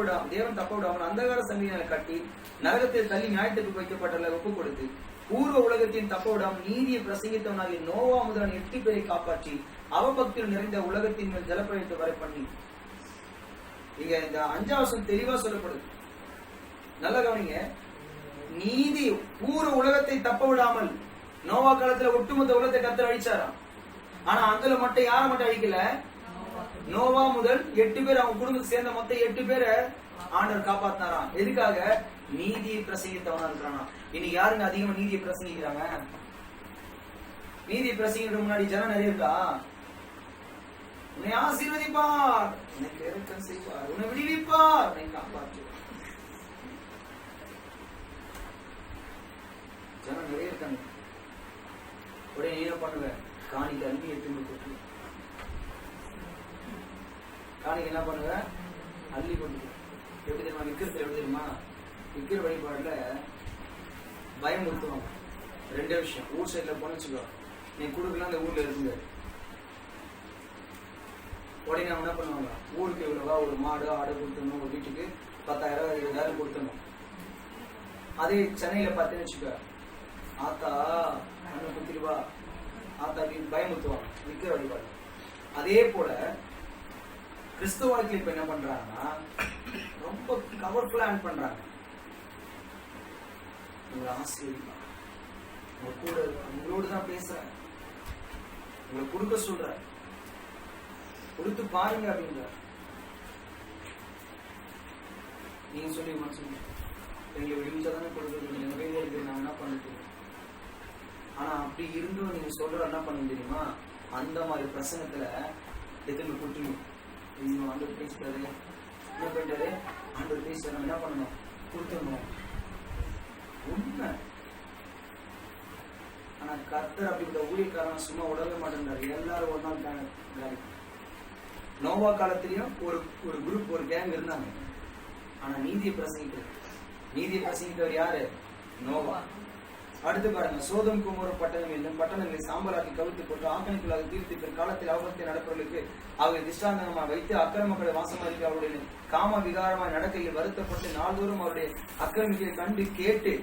விடாமல் அந்தகார சங்கிலிகளை கட்டி நரகத்தில் தள்ளி நியாயத்துக்கு வைக்கப்பட்டவர்களை ஒப்புக் கொடுத்து பூர்வ உலகத்தையும் தப்ப விடாமல் நீதியை பிரசங்கித்தவனாகிய நோவா முதலான 8 பேரை காப்பாற்றி அவபக்தியில் நிறைந்த உலகத்தின் மேல் ஜலப்பிரளயத்தை வரை பண்ணி. இங்க இந்த 5ஆம் வசனம் தெளிவா சொல்லப்படுது, நல்ல கவனிங்க. நீதி பூர்வ உலகத்தை தப்ப விடாமல், நோவா காலத்துல ஒட்டுமொத்த உலகத்தை கர்த்தர் அழிச்சாராம். ஆனா அதுல மட்டும் யாரை மட்டும் அழிக்கல, நோவா முதல் 8 பேர், அவங்க குடும்பத்தை சேர்ந்த மொத்தம் 8 பேரை ஆண்டவர் காப்பாத்தினாராம். எதுக்காக? நீதியை பிரசங்கித்தவனா இருக்கிறானா. இன்னைக்கு யாருங்க அதிகமா நீதியை பிரசங்கிக்கிறாங்க? நீதியை பிரசங்கிக்க முன்னாடி ஜனம் நிறைய இருக்கா? உன்னை ஆசீர்வதிப்பார், உனக்கு இரக்கம் செய்வார், உன்னை விடுவிப்பார், உன்னை காப்பாற்றுவார். ஜனம் நிறைய இருக்காங்க. உடனே என்ன பண்ணுவேன், காணிக்கு அள்ளி எட்டு கொட்டு, காணிக்கு என்ன பண்ணுவேன், அள்ளி கொண்டு. எப்படி தெரியுமா விற்கிறது, எப்படி தெரியுமா விற்கிற வழிபாடுல பயமுறுத்துவாங்க. 2 விஷயம். ஊர் சைட்ல போனச்சுக்கோ, நீ கொடுக்கலாம் அந்த ஊர்ல இருந்து, உடனே அவங்க என்ன பண்ணுவாங்க, ஊருக்கு இவ்வளவா ஒரு மாடு ஆடு கொடுத்துடணும், ஒரு வீட்டுக்கு 10,000 20,000 கொடுத்துடணும். அதே சென்னையில பார்த்தேன்னு வச்சுக்கோ, ஆத்தா அண்ணன் குத்திருவா ஆத்தா அப்படின்னு பயமுறுத்துவாங்க விற்கிற வழிபாடு. அதே போல கிறிஸ்துவ வாழ்க்கையில் இப்ப என்ன பண்றாங்கன்னா ரொம்ப கவர்ஃபுல்லா ஆட் பண்றாங்க. உங்களை ஆசீர்வதிப்பா, உங்க கூட உங்களோடு தான் பேசுறேன், உங்களை கொடுக்க சொல்ற, கொடுத்து பாருங்க அப்படின்ற. நீங்க சொல்லி மனசு எங்களை விழுந்தாதானே கொடுக்குறது, எங்க கையில இருக்கு, நான் என்ன பண்ணிட்டு. ஆனா அப்படி இருந்தும் நீங்க சொல்ற என்ன பண்ண தெரியுமா, அந்த மாதிரி பிரசங்கத்துல எதிர்ப்பு கொடுத்துணும். இன்னும் ஆண்டவர் பேசிட்டாரு, என்ன பண்ணிட்டாரு, ஆண்டவர் பேசுறாரு, என்ன பண்ணணும், கொடுத்துடணும். உண்மை ஆனா கர்த்தர் அப்படிப்பட்ட ஊழியக்காரன் சும்மா உடவே மாட்டேன்றாரு. எல்லாரும் ஒரு நாள் காலி. நோவா காலத்திலயும் ஒரு குரூப், ஒரு கேங் இருந்தாங்க. ஆனா நீதியை பிரசங்கித்தவர் யாரு? நோவா. அடுத்து பாருங்க, சோதம் குமோர பட்டணங்களை சாம்பலாக்கி கவிழ்த்து போட்டு ஆக்கணிக்குள்ளாக தீர்த்து காலத்தில் அவமத்தை நடப்பவர்களுக்கு அவர்களை திஷ்டாந்தமாக வைத்து அக்கிரமக்களை வாசமாக்கி அவருடைய காம விகாரமாய் நடக்கையில் வருத்தப்பட்டு நாள்தோறும் அவருடைய அக்கிரமிகளை கண்டு கேட்டு,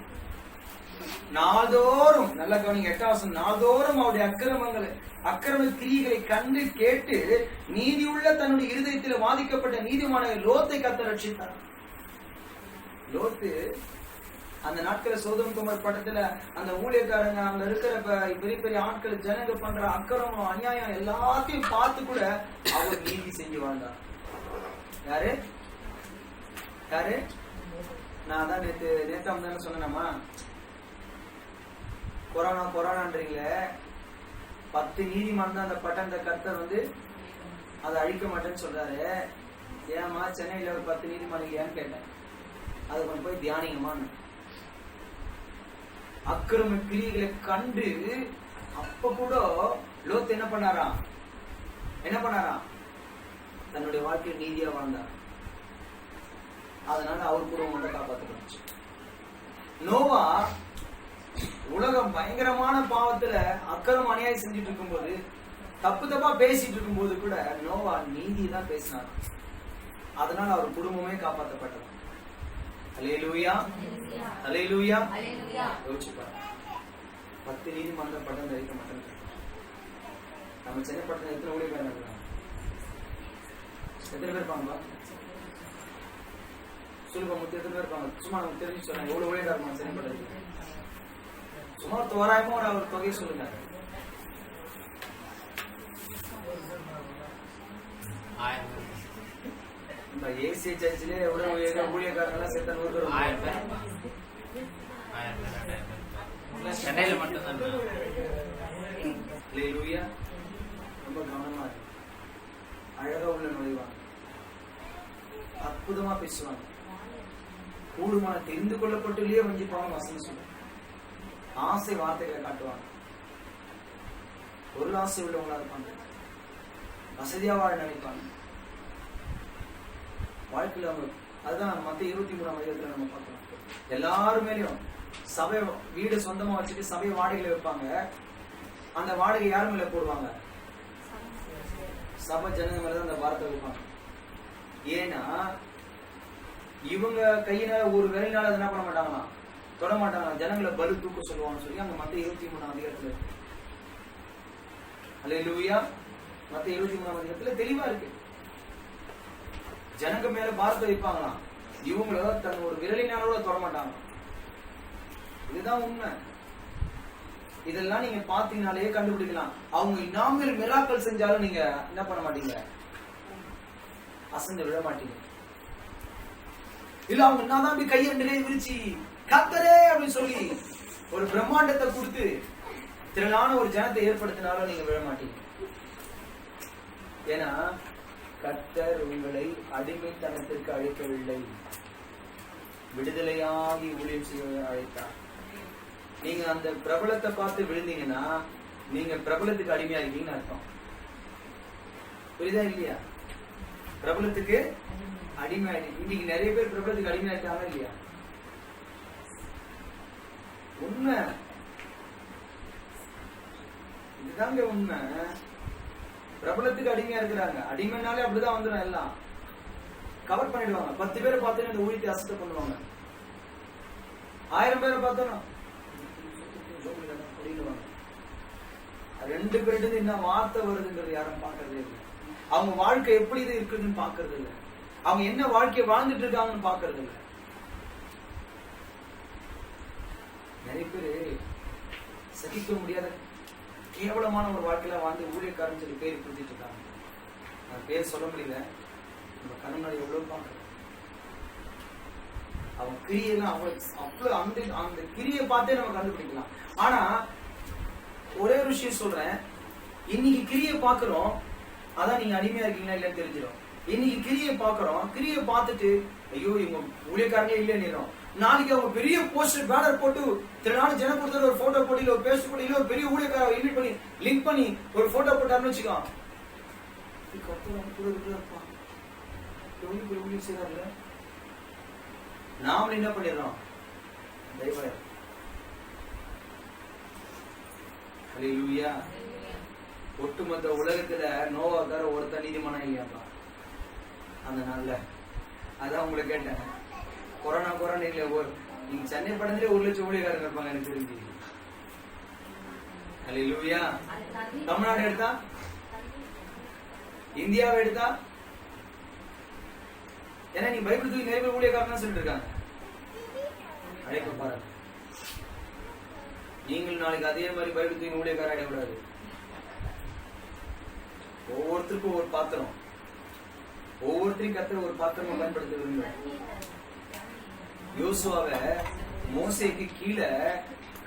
நாள்தோறும் நல்ல கவனிங்க 8ஆம் வசனம், நாள்தோறும் அவருடைய அக்கிரம கிரியைகளை கண்டு கேட்டு நீதியுள்ள தன்னுடைய இருதயத்தில் வாதிக்கப்பட்ட நீதிமான லோத்தை கர்த்தர் ரட்சித்தார். லோத்து அந்த நாட்கள சோதம் குமார் பட்டத்துல அந்த ஊழியக்காரங்க, அங்க இருக்கிற பெரிய பெரிய ஆட்கள், ஜனங்க பண்ற அக்கிரமம் அநியாயம் எல்லாத்தையும் பார்த்து கூட அவர் நீதி செஞ்சு வாழ்ந்தார். யாரு யாரு? நான் தான் நேத்தாம் தானே சொன்னேனாமா, கொரோனான்றீங்களே, 10 நீதிமான் தான் அந்த பட்டணத்தை கர்த்தர் வந்து அதை அழிக்க மாட்டேன்னு சொல்றாரு. ஏமா சென்னையில ஒரு 10 நீதிமான் இல்லையான்னு கேட்டேன். அது கொஞ்சம் போய் தியானிங்கம்மான்னு. அக்கிரம கிரியைகளை கண்டு அப்ப கூட லோத் என்ன பண்ணாராம்? தன்னுடைய வாழ்க்கையில் நீதியா வாழ்ந்தார். அதனால அவர் குடும்பம் மட்டும் காப்பாற்றப்பட்டுச்சு. நோவா உலகம் பயங்கரமான பாவத்துல அக்கிரம அநியாயம் செஞ்சுட்டு இருக்கும்போது, தப்பா பேசிட்டு இருக்கும்போது கூட நோவா நீதி தான் பேசினார். அதனால அவர் குடும்பமே காப்பாற்றப்பட்டது. அல்லேலூயா, அல்லேலூயா. யோசிச்சு பாருங்க, 10 நீதிமன்ற பட்டம் தரிக்க மாட்டேன். நம்ம சென்னை பட்டணம் எத்தனை ஊழியக்காரங்க இருக்காங்க? எத்தனை பேர் இருப்பாங்க? சொல்லுங்க, எத்தனை பேர் இருப்பாங்க? சும்மா நமக்கு தெரிஞ்சு சொல்றாங்க எவ்வளவு ஊழியக்காரர் இருப்பாங்க சென்னை பட்டணத்துக்கு? சும்மா தோராயமா ஒரு தொகையை சொல்லுங்க. ஏசிய சர்ச்சிலே எவ்வளவு ஊழியக்காரங்கெல்லாம் சேர்த்த 100 பேர். சென்னையில மட்டும்தான். ரொம்ப கவனமா இருக்கு. அழகா உள்ள நுழைவாங்க, அற்புதமா பேசுவாங்க, கூடுமான தெரிந்து கொள்ளப்பட்டுலயே வஞ்சிப்பாங்க. வசனம் சொல்லுவாங்க, ஆசை வார்த்தைகளை காட்டுவாங்க, பொருள் ஆசை உள்ளவங்களா இருப்பாங்க, வசதியா வாழ நினைப்பாங்க வாழ்க்கையில அவங்க. அதுதான் மத்திய 23ஆம் அதிகாரத்துல நம்ம பார்க்கலாம். எல்லாரும் மேலயும் சபை வீடு சொந்தமா வச்சுட்டு சபை வாடகையில வைப்பாங்க. அந்த வாடகை யாரு மேல போடுவாங்க? சபை ஜனங்க மேலதான் அந்த வார்த்தை வைப்பாங்க. ஏன்னா இவங்க கையினால ஒரு விரையினால என்ன பண்ண மாட்டாங்களாம், தொட மாட்டாங்க, ஜனங்களை பலு தூக்க சொல்லுவாங்கன்னு சொல்லி அங்க மத்திய 23ஆம் அதிகாரத்துல. அல்லேலூயா. மத்திய 23ஆம் அதிகாரத்துல தெளிவா இருக்கு. ஜனங்க மேல பாரத்தை வைப்பாங்களாம், இவங்கள தன் ஒரு விரலினாலோட தொட மாட்டாங்க. இதுதான் உண்மை. இதெல்லாம் நீங்க பாத்தீங்கன்னாலே கண்டுபிடிக்கலாம். அவங்க இன்னாமல் மிராக்கள் செஞ்சாலும் நீங்க என்ன பண்ண மாட்டீங்க, அசந்து விட மாட்டீங்க. இல்ல அவங்க என்னதான் அப்படி கையை விரிச்சு கர்த்தரே அப்படின்னு சொல்லி ஒரு பிரம்மாண்டத்தை கொடுத்து திரளான ஒரு ஜனத்தை ஏற்படுத்தினாலும் நீங்க விட மாட்டீங்க. ஏன்னா கர்த்தர் உங்களை அடிமைத்தனத்திற்கு அழைக்கவில்லை, விடுதலையாகி ஊழியம் செய்ய அழைத்தார். நீங்க அந்த பிரபலத்தை பார்த்து விழுந்தீங்கன்னா நீங்க பிரபலத்துக்கு அடிமையா இருக்கீங்கன்னு அர்த்தம். புரியுதா இல்லையா? பிரபலத்துக்கு அடிமை. இன்னைக்கு நிறைய பேர் பிரபலத்துக்கு அடிமையா இருக்காங்க இல்லையா? உண்மை இதுதாங்க உண்மை. பிரபலத்துக்கு அடிமையா இருக்கிறாங்க. அடிமைனாலே அப்படிதான் வந்துடும். எல்லாம் கவர் பண்ணிடுவாங்க. 10 பேரை பார்த்தோன்னு இந்த ஊழியத்தை அசத்த பண்ணுவாங்க. 1000 பேரை பார்த்தோம் 2 பேர்கிட்ட என்ன வார்த்தை வருதுன்றது யாரும் பாக்குறதே இல்லை. அவங்க வாழ்க்கை எப்படி இது இருக்குதுன்னு பாக்குறது இல்லை. அவங்க என்ன வாழ்க்கையை வாழ்ந்துட்டு இருக்காங்கன்னு பாக்குறது இல்லை. நிறைய பேரு சகிக்க முடியாத கேவலமான ஒரு வாழ்க்கையில வாழ்ந்து ஊழியக்காரன் சொல்லி பேர் கொடுத்துட்டு இருக்காங்க. நான் பேர் சொல்ல முடியல. நம்ம கண்ணாடி எவ்வளவு பாக்குறோம். அவங்க கிரியெல்லாம் அவ்வளவு அந்த கிரியை பார்த்தே நம்ம கண்டுபிடிக்கலாம். ஆனா ஒரே ஒரு விஷயம் சொல்றேன், இன்னைக்கு கிரியை பாக்குறோம், அதான் நீங்க அடிமையா இருக்கீங்களா இல்லன்னு தெரிஞ்சிடும். இன்னைக்கு கிரியை பாக்குறோம், கிரியை பார்த்துட்டு ஐயோ இவங்க ஊழியக்காரங்களே இல்லைன்னு நாளைக்கு அவங்க பெரிய போஸ்டர் பேனர் போட்டு திருநாள் ஜனக்கூடத்துல ஒரு போட்டோ போட்டு இல்ல ஒரு பேஸ்ட் போட்டு இல்ல ஒரு பெரிய ஊழியக்கார இன்வைட் பண்ணி லிங்க் பண்ணி ஒரு போட்டோ போட்டாருன்னு வச்சுக்கோ. ஊழியம் செய்யறாருல, நாம என்ன பண்ணிடுறோம்? ஹல்லேலூயா. ஒட்டுமொத்த உலகத்துல நோவாக்கார ஒருத்தர் நீதிமானம் இல்லையாப்பா அந்த நாள்ல. அதான் உங்களை கேட்டேன், கொரோனா இல்ல, நீங்க சென்னை படத்திலே 1 லட்சம் ஊழியக்காரங்க இருப்பாங்க எனக்கு தெரிஞ்சு. ஹல்லேலூயா. தமிழ்நாடு எடுத்தா, இந்தியாவை எடுத்தா, ஏன்னா நீ பைபிள் தூக்கி நிறைய பேர் ஊழியக்காரன் சொல்லிட்டு இருக்காங்க. அழைப்பு பாருங்க, நீங்கள் நாளைக்கு அதே மாதிரி பைபிள் தூக்கி ஊழியக்காரன் அடையக்கூடாது. ஒவ்வொருத்தருக்கும் ஒரு பாத்திரம், ஒவ்வொருத்தரையும் கர்த்தர் ஒரு பாத்திரமா பயன்படுத்த விரும்புகிறார். யோசுவாவை மோசேக்கு கீழே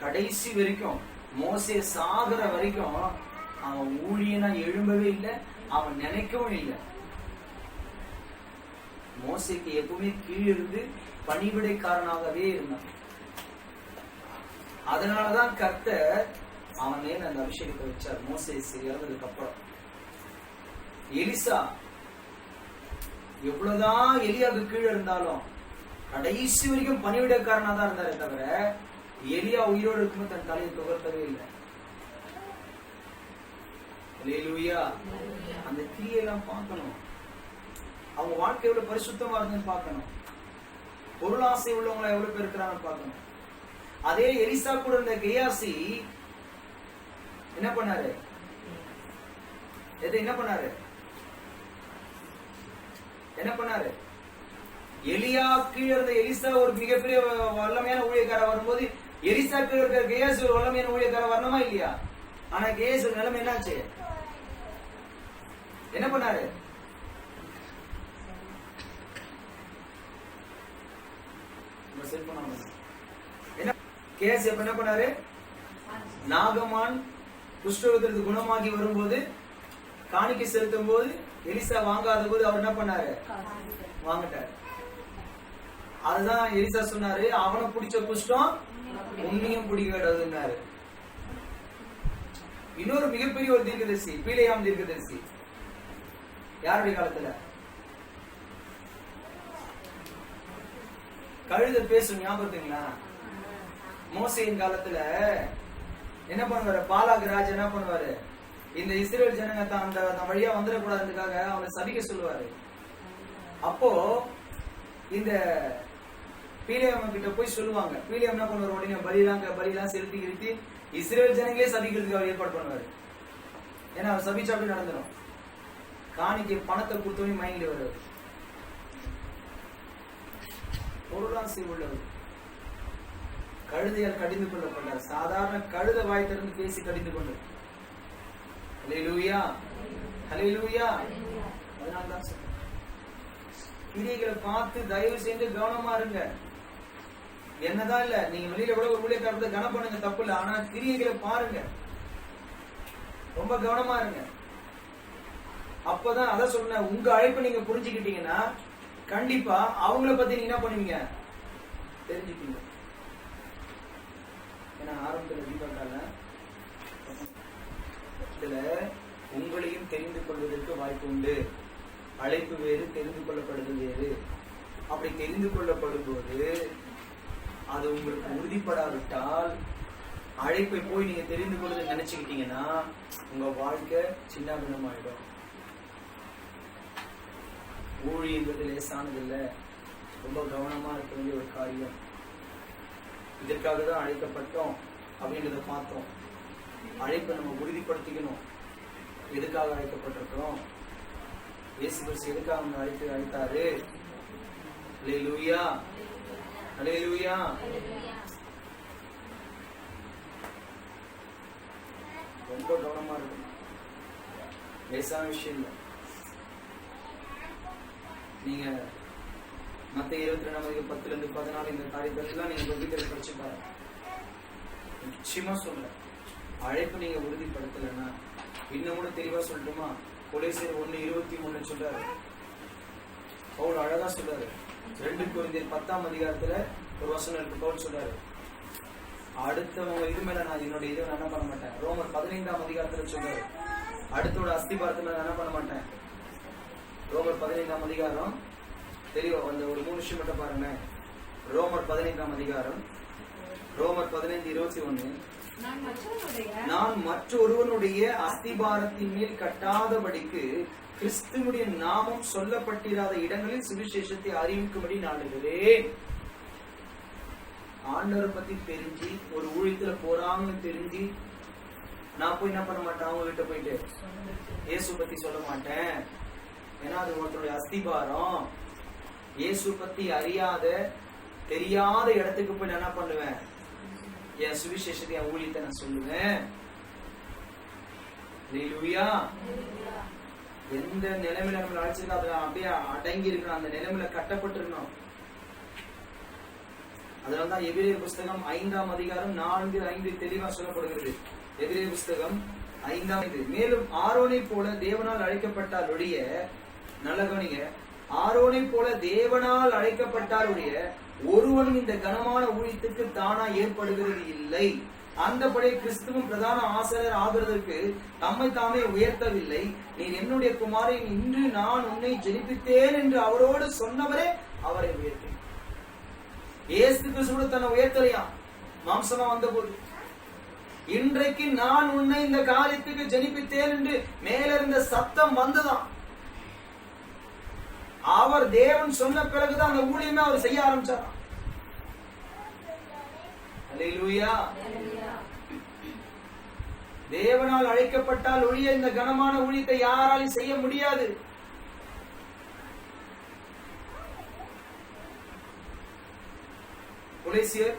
கடைசி வரைக்கும், மோசே சாகுற வரைக்கும் அவன் ஊழியனா எழும்பவே இல்லை, அவன் நினைக்கவும் இல்லை. மோசேக்கு எப்பவுமே கீழிருந்து பணிவிடைக்காரனாகவே இருந்தான். அதனாலதான் கர்த்தர் அவன் மேல அந்த அபிஷேகத்தை வச்சார் மோசே சரியானதுக்கு அப்புறம். எலிசா எவ்வளவுதான் எலியாவுக்கு கீழே இருந்தாலும் கடைசி வரைக்கும் பணிவிடைக்காரனா தான் இருந்தாரே தவிர எலியா உயிரோடு இருக்கும்போது தன் தலையை துகர்த்தவே இல்லை. அல்லேலூயா. அந்த கிரியெல்லாம் பார்க்கணும், அவங்க வாழ்க்கை எவ்வளவு பரிசுத்தமா இருக்குன்னு பார்க்கணும், பொருளாசை உள்ளவங்களா எவ்வளவு பேர் இருக்கிறாங்கன்னு பார்க்கணும். அதே எலிசா கூட இருந்த கேயாசி என்ன பண்ணாரு? என்ன பண்ணாரு? எலியா கீழே இருந்த எலிசா ஒரு மிகப்பெரிய வல்லமையான ஊழியக்கார வரும்போது எலிசா கீழே இருக்கிற கேயாசி ஒரு வல்லமையான ஊழியக்கார வரணுமா இல்லையா? ஆனா கேயாசி நிலைமை என்னாச்சு? என்ன பண்ணாரு? என்ன பண்ணாரு? நாகமான் குஷ்டரோகத்திற்கு குணமாகி வரும்போது காணிக்கை செலுத்தும் போது எலிசா வாங்காத போது அவர் என்ன பண்ணாரு? வாங்கிட்டாரு. அதுதான் எலிசா சொன்னாரு, அவனை பிடிச்ச குஷ்டம் உன்னையும் பிடிக்காதுன்னாரு. இன்னொரு மிகப்பெரிய ஒரு தீர்க்கதரிசி பீலேயாம் தீர்க்கதரிசி. யாருடைய காலத்துல? கழுத பேசும், ஞாபகத்துங்களா? மோசையின் காலத்துல என்ன பண்ணுவாரு? பாலாக் ராஜா என்ன பண்ணுவாரு? இந்த இஸ்ரேல் ஜனங்க அந்த வழியா வந்துடக்கூடாதுக்காக அவனை சபிக்க சொல்லுவாரு. அப்போ இந்த பீலேயாம் கிட்ட போய் சொல்லுவாங்க. பீலேயாம் என்ன பண்ணுவாரு? உடனே பலிலாம் செலுத்தி கிருத்தி இஸ்ரேல் ஜனங்களே சபிக்கிறதுக்கு அவர் ஏற்பாடு பண்ணுவாரு. ஏன்னா அவர் சபிச்சா அப்படி நடந்துடும். காணிக்கு பணத்தை கொடுத்தவனே மயங்கி வருவார். பொருளாசை உள்ளவர். கழுதையால் கடிந்து கொள்ளப்பட்டார். சாதாரண கழுத வாய் திறந்து பேசி கடிந்து கொண்டு. ஹல்லேலூயா, ஹல்லேலூயா. அதனால்தான் சொல்றேன், கிரியைகளை பார்த்து தயவு செய்து கவனமா இருங்க. என்னதான் இல்ல, நீங்க வெளியில கூட ஒரு ஊழியக்காரத்தை கனம் பண்ணுங்க, தப்பு இல்ல. ஆனா கிரியைகளை பாருங்க, ரொம்ப கவனமா இருங்க. அப்பதான் அதான் சொன்ன, உங்க அழைப்பை நீங்க புரிஞ்சுக்கிட்டீங்கன்னா கண்டிப்பா அவங்கள பத்தி நீங்க என்ன பண்ணுவீங்க? தெரிஞ்சுப்பீங்க. ஏன்னா ஆரம்பத்துல தீபக்கால இதுல உங்களையும் தெரிந்து கொள்வதற்கு வாய்ப்பு உண்டு. அழைப்பு வேறு, தெரிந்து கொள்ளப்படுவது வேறு. அப்படி தெரிந்து கொள்ளப்படும் போது அது உங்களுக்கு உறுதிப்படாவிட்டால், அழைப்பை போய் நீங்க தெரிந்து கொள்வது நினைச்சுக்கிட்டீங்கன்னா உங்க வாழ்க்கை சின்ன பின்னமாயிடும். ஊழியன்றது லேசானதில்லை, ரொம்ப கவனமா இருக்க வேண்டிய ஒரு காரியம். இதற்காக தான் அழைக்கப்பட்டோம் அப்படின்றத பார்த்தோம். அழைப்பை நம்ம உறுதிப்படுத்திக்கணும். எதுக்காக அழைக்கப்பட்டிருக்கிறோம்? இயேசு கிறிஸ்து எதுக்காக நம்ம அழைத்தாரு? அல்லேலூயா, அல்லேலூயா. ரொம்ப கவனமா இருக்கும், லேசான விஷயம் இல்லை. நீங்க மத்திய 22:10-14 இந்த காரியத்தெல்லாம் நீங்க வீட்டில் படிச்சு பாருங்க. நிச்சயமா சொல்றேன், அழைப்பு நீங்க உறுதிப்படுத்தலைன்னா, இன்னும் கூட தெளிவா சொல்லட்டுமா? கொலோசியர் 1:23 சொல்றாரு. பவுல் அழகா சொல்றாரு. 2 கொரிந்தியர் 10ஆம் அதிகாரத்துல ஒரு வசனம் இருக்கு, பவுல் சொல்றாரு, அடுத்தவங்க இது மேல நான் என்னோட இது என்ன பண்ண மாட்டேன். ரோமர் 15ஆம் அதிகாரத்துல சொல்றாரு, அடுத்தோட அஸ்திபாரத்து மேல என்ன பண்ண மாட்டேன். ரோமர் 15ஆம் அதிகாரம் தெளிவா அந்த ஒரு 3 விஷயம் மட்டும் பாருங்க. ரோமர் 15ஆம் அதிகாரம், ரோமர் 15:21, நான் மற்றொருவனுடைய அஸ்திபாரத்தின் மேல் கட்டாதபடிக்கு கிறிஸ்துவுடைய நாமம் சொல்லப்பட்டிராத இடங்களில் சுவிசேஷத்தை அறிவிக்கும்படி நாடுகிறேன். ஆண்டவரை பத்தி தெரிஞ்சு ஒரு ஊழியத்துல போறாங்கன்னு தெரிஞ்சு நான் போய் என்ன பண்ண மாட்டேன், அவங்க கிட்ட போயிட்டு இயேசு பத்தி சொல்ல மாட்டேன். ஏன்னா அது ஒருத்தருடைய அஸ்திபாரம். இயேசு பத்தி அறியாத தெரியாத இடத்துக்கு போய் நான் என்ன பண்ணுவேன், என் சுவிசேஷத்தை என் ஊழியத்தை நான் சொல்லுவேன். ஹல்லேலூயா. எந்த நிலைமையில நம்ம அழைச்சிருக்கோம் அதுல அப்படியே அடங்கி இருக்கணும், அந்த நிலைமையில கட்டப்பட்டிருக்கணும். அதனால்தான் எபிரேயர் புஸ்தகம் 5ஆம் அதிகாரம் 4-5 தெளிவா சொல்லப்படுகிறது. எபிரேயர் புஸ்தகம் 5. மேலும் ஆரோனை போல தேவனால் அழைக்கப்பட்டால் ஒழிய, நல்ல கவனிங்க, ஆரோனை போல தேவனால் அழைக்கப்பட்டால் ஒழிய ஒருவனும் இந்த கனமான ஊழியத்துக்கு தானா ஏற்படுகிறது இல்லை. அந்தபடி கிறிஸ்துவும் பிரதான ஆசிரியர் ஆகிறதற்கு தம்மை தாமே உயர்த்தவில்லை. நீ என்னுடைய குமாரன், இன்று நான் உன்னை ஜெனிப்பித்தேன் என்று அவரோடு சொன்னவரே அவரை உயர்த்தி. இயேசு கிறிஸ்து தன்னை உயர்த்தலையா மாம்சமா வந்த போது. இன்றைக்கு நான் உன்னை இந்த காரியத்துக்கு ஜெனிப்பித்தேன் என்று மேல இருந்த சத்தம் வந்துதான். அவர் தேவன் சொன்ன பிறகுதான் அந்த ஊழியமே அவர் செய்ய ஆரம்பிச்சார். அல்லேலூயா. தேவனால் அழைக்கப்பட்டால் ஒழிய இந்த கனமான ஊழியத்தை யாராலும் செய்ய முடியாது. கொலோசியர்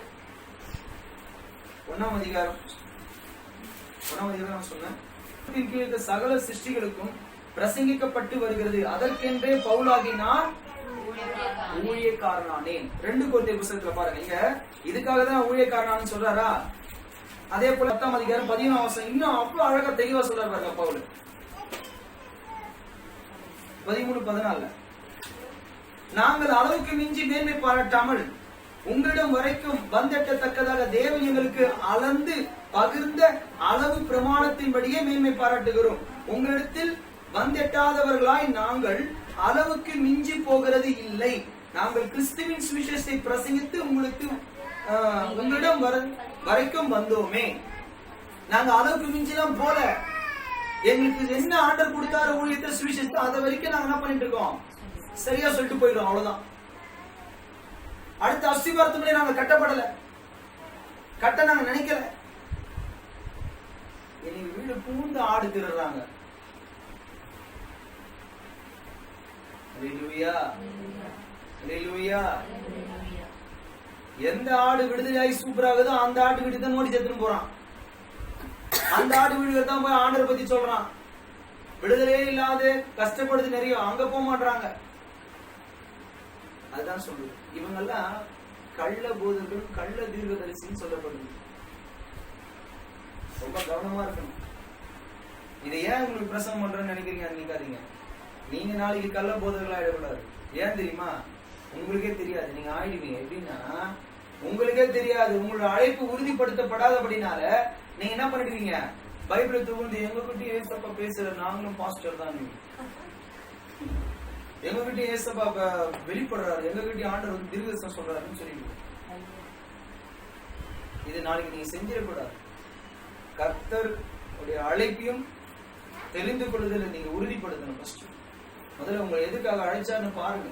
1ஆம் அதிகாரம் சொன்ன சகல சிருஷ்டிகளுக்கும் பிரசங்கிக்கப்பட்டு வருகிறது, அதற்கென்றே பவுலாகி நான் ஊழியக்காரனானேன். 2 கொரிந்தியர் புத்தகத்துல பாருங்க, இங்க இதுக்காக தான் ஊழியக்காரனானு சொல்றாரா. அதே போல 10ஆம் அதிகாரம் 11ஆம் வசனம் இன்னும் அவ்வளவு அழகா தெளிவா சொல்றாரு பாருங்க பவுல். 13-14 நாங்கள் அளவுக்கு மிஞ்சி மேன்மை பாராட்டாமல் உங்களிடம் வரைக்கும் வந்தெட்டத்தக்கதாக தேவன் எங்களுக்கு அளந்து பகிர்ந்த அளவு பிரமாணத்தின்படியே மேன்மை பாராட்டுகிறோம். உங்களிடத்தில் வந்தெட்டாதவர்களாய் நாங்கள் அளவுக்கு மிஞ்சி போகிறது இல்லை. நாங்கள் கிறிஸ்துவின் சுவிசேஷத்தை பிரசங்கித்து உங்களிடம் வரைக்கும் வந்தோமே. நாங்க அளவுக்கு மிஞ்சிலாம் போல. எங்களுக்கு என்ன ஆர்டர் கொடுத்தாரு ஊழியத்தை சுவிசேஷத்தை அதை வரைக்கும் நாங்க என்ன பண்ணிட்டு இருக்கோம், சரியா சொல்லிட்டு போயிடும், அவ்வளவுதான். அடுத்த அஸ்திபாரத்துக்குள்ளே நாங்க கட்டப்படல, கட்ட நாங்க நினைக்கல. எங்க வீடு பூந்து ஆடு திருடுறாங்க. அல்லேலூயா, அல்லேலூயா. எந்த ஆடு விடுதலையாகி சூப்பராகுதோ அந்த ஆட்டு வீடு தான் நோடி செத்துன்னு போறான். அந்த ஆடு வீடு தான் போய் ஆண்டரை பத்தி சொல்றான். விடுதலையே இல்லாத கஷ்டப்படுது நிறைய, அங்க போக மாட்டாங்க. அதுதான் சொல்லுது. இவங்கெல்லாம் கள்ள போதர்களும் கள்ள தீர்க்கதரிசின்னு சொல்லப்படுது. ரொம்ப கவனமா இருக்கணும். இதை ஏன் உங்களுக்கு பிரசவம் பண்றேன்னு நினைக்கிறீங்க நினைக்காதீங்க. நீங்க நாளைக்கு கள்ள போதர்களா ஆயிடக்கூடாது. ஏன் தெரியுமா, உங்களுக்கே தெரியாது, நீங்க ஆயிடுவீங்க. எப்படின்னா உங்களுக்கே தெரியாது, உங்களோட அழைப்பு உறுதிப்படுத்தப்படாதபடினால நீங்க என்ன பண்ணிடுவீங்க, பைபிளை தூண்டு எங்க கிட்ட ஏசப்பா பேசுற நாங்களும் பாஸ்டர் தான், எங்க கிட்ட ஏசப்பா வெளிப்படுறாரு, எங்க கிட்ட ஆண்டவர் வந்து தீர்க்கதரிசனம் சொல்றாருன்னு சொல்லிடுவோம். இது நாளைக்கு நீங்க செஞ்சிடக்கூடாது. கர்த்தர் அழைப்பையும் தெரிந்து கொள்ளுதல நீங்க உறுதிப்படுத்தணும். ஃபர்ஸ்ட் முதல்ல உங்களை எதுக்காக அழைச்சாருன்னு பாருங்க,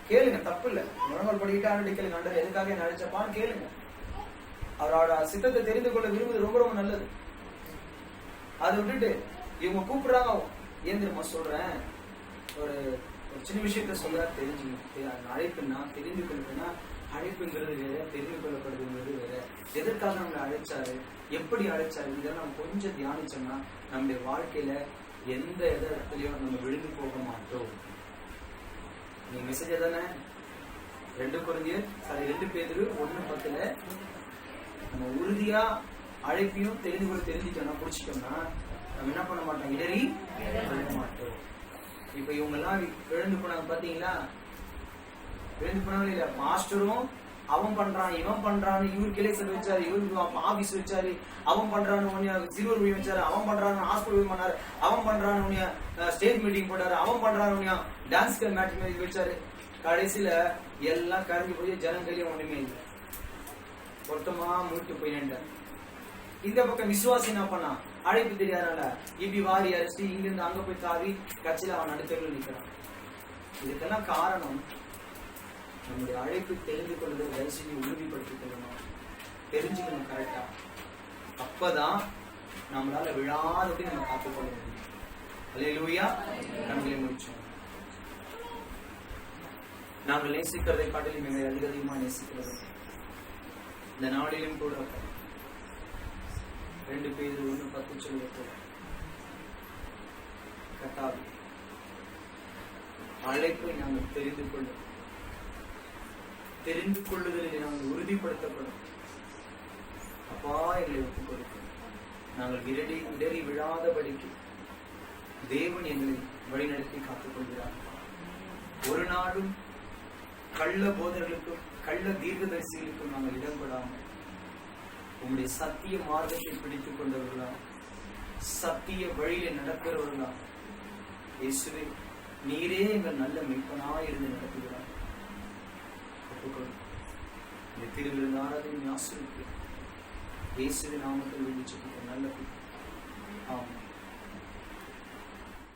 கேளுங்க, தப்பு இல்ல. முழங்கால் படிக்கிட்டு ஆண்டு கேளுங்க, ஆண்டவர் எதுக்காக என்ன அழைச்சப்பான்னு கேளுங்க. அவரோட சித்தத்தை தெரிந்து கொள்ள விரும்புவது ரொம்ப ரொம்ப நல்லது. அதை விட்டுட்டு இவங்க கூப்பிடுறாங்க, ஏன் தெரியுமா சொல்றேன், ஒரு சின்ன விஷயத்த சொல்ல தெரிஞ்சுக்கணும். அழைப்புன்னா தெரிந்து கொள்ளுன்னா, அழைப்புங்கிறது வேற, தெரிந்து கொள்ளப்படுதுங்கிறது வேற. எதற்காக நம்மளை அழைச்சாரு, எப்படி அழைச்சாரு, இதெல்லாம் நம்ம கொஞ்சம் தியானிச்சோம்னா நம்முடைய வாழ்க்கையில எந்த இடத்துலயும் நம்ம விழுந்து போக மாட்டோம். நீ மெசேஜ் தானே 2 பேதுரு 1:10 நம்ம உறுதியா அழைப்பையும் தெரிஞ்சுட்டோம்னா, புடிச்சிட்டோம்னா நம்ம என்ன பண்ண மாட்டோம், இடறி விழ மாட்டோம். இப்ப இவங்க எல்லாம் விழுந்து போனாங்க பாத்தீங்களா, விழுந்து போனாங்களே இல்லையா? மாஸ்டரும் அவன் பண்றான் இவன் பண்றான்னு, இவரு கிளேசர் வச்சாரு, இவருக்கு ஆபீஸ் வச்சாரு, அவன் பண்றான்னு சிறுவர் மீட்டிங் வச்சாரு, அவன் பண்றான்னு ஹாஸ்பிட்டல் பண்ணாரு, அவன் பண்றான்னு ஸ்டேட் மீட்டிங் போட்டாரு, அவன் பண்றான்னு டான்ஸ் மேட்ச் வச்சாரு. கடைசியில எல்லாம் கரைஞ்சு போய் ஜனங்களையும் ஒண்ணுமே இல்லை, மொத்தமா மூட்டு போய் நின்றார். இந்த பக்கம் விசுவாசி என்ன பண்ணா? அழைப்பு தெரியாதனால இப்படி வாரி அரைச்சி இங்கிருந்து அங்க போய் தாவி கட்சியில அவன் நடுத்தருவில் நிற்கிறான். இதுக்கெல்லாம் காரணம் நம்முடைய அழைப்பு தெரிந்து கொள்வதை வயசுல உறுதிப்படுத்திக் கொள்ளணும், தெரிஞ்சுக்கணும் கரெக்டா. அப்பதான் நம்மளால விழாதபடி நம்ம காத்துக்கொள்ள முடியும். அல்லேலூயா. கண்களை முடிச்சோம். நாங்கள் நேசிக்கிறதை காட்டிலும் எங்களை அதிகமா நேசிக்கிறது. இந்த நாளிலும் கூட 2 பேர் 1:10 சொல்லுவது, கர்த்தாவே அழைப்பை நாங்கள் தெரிந்து கொள்ளுதலில் நாங்கள் உறுதிப்படுத்தப்படும். அப்பா எங்களை ஒப்புக் கொடுக்கும். நாங்கள் இடறி விழாதபடிக்கு தேவன் எங்களை வழிநடத்தி காத்துக் கொள்கிறார். ஒரு நாளும் கள்ள போதர்களுக்கும் கள்ள தீர்க்கதரிசிகளுக்கும் நாங்கள் இடம்பெறாமல் உங்களுடைய சத்திய மார்க்கத்தை பிடித்துக் கொண்டவர்களா, சத்திய வழியில நடக்கிறவர்களா, இயேசுவே நீரே எங்கள் நல்ல மீட்பனாய் இருந்து நடத்துகிறார். இந்த திருவிழா ஆராதனை ஆசீர்வதித்து இயேசுவின் நாமத்தில் நல்ல ஆமாம்.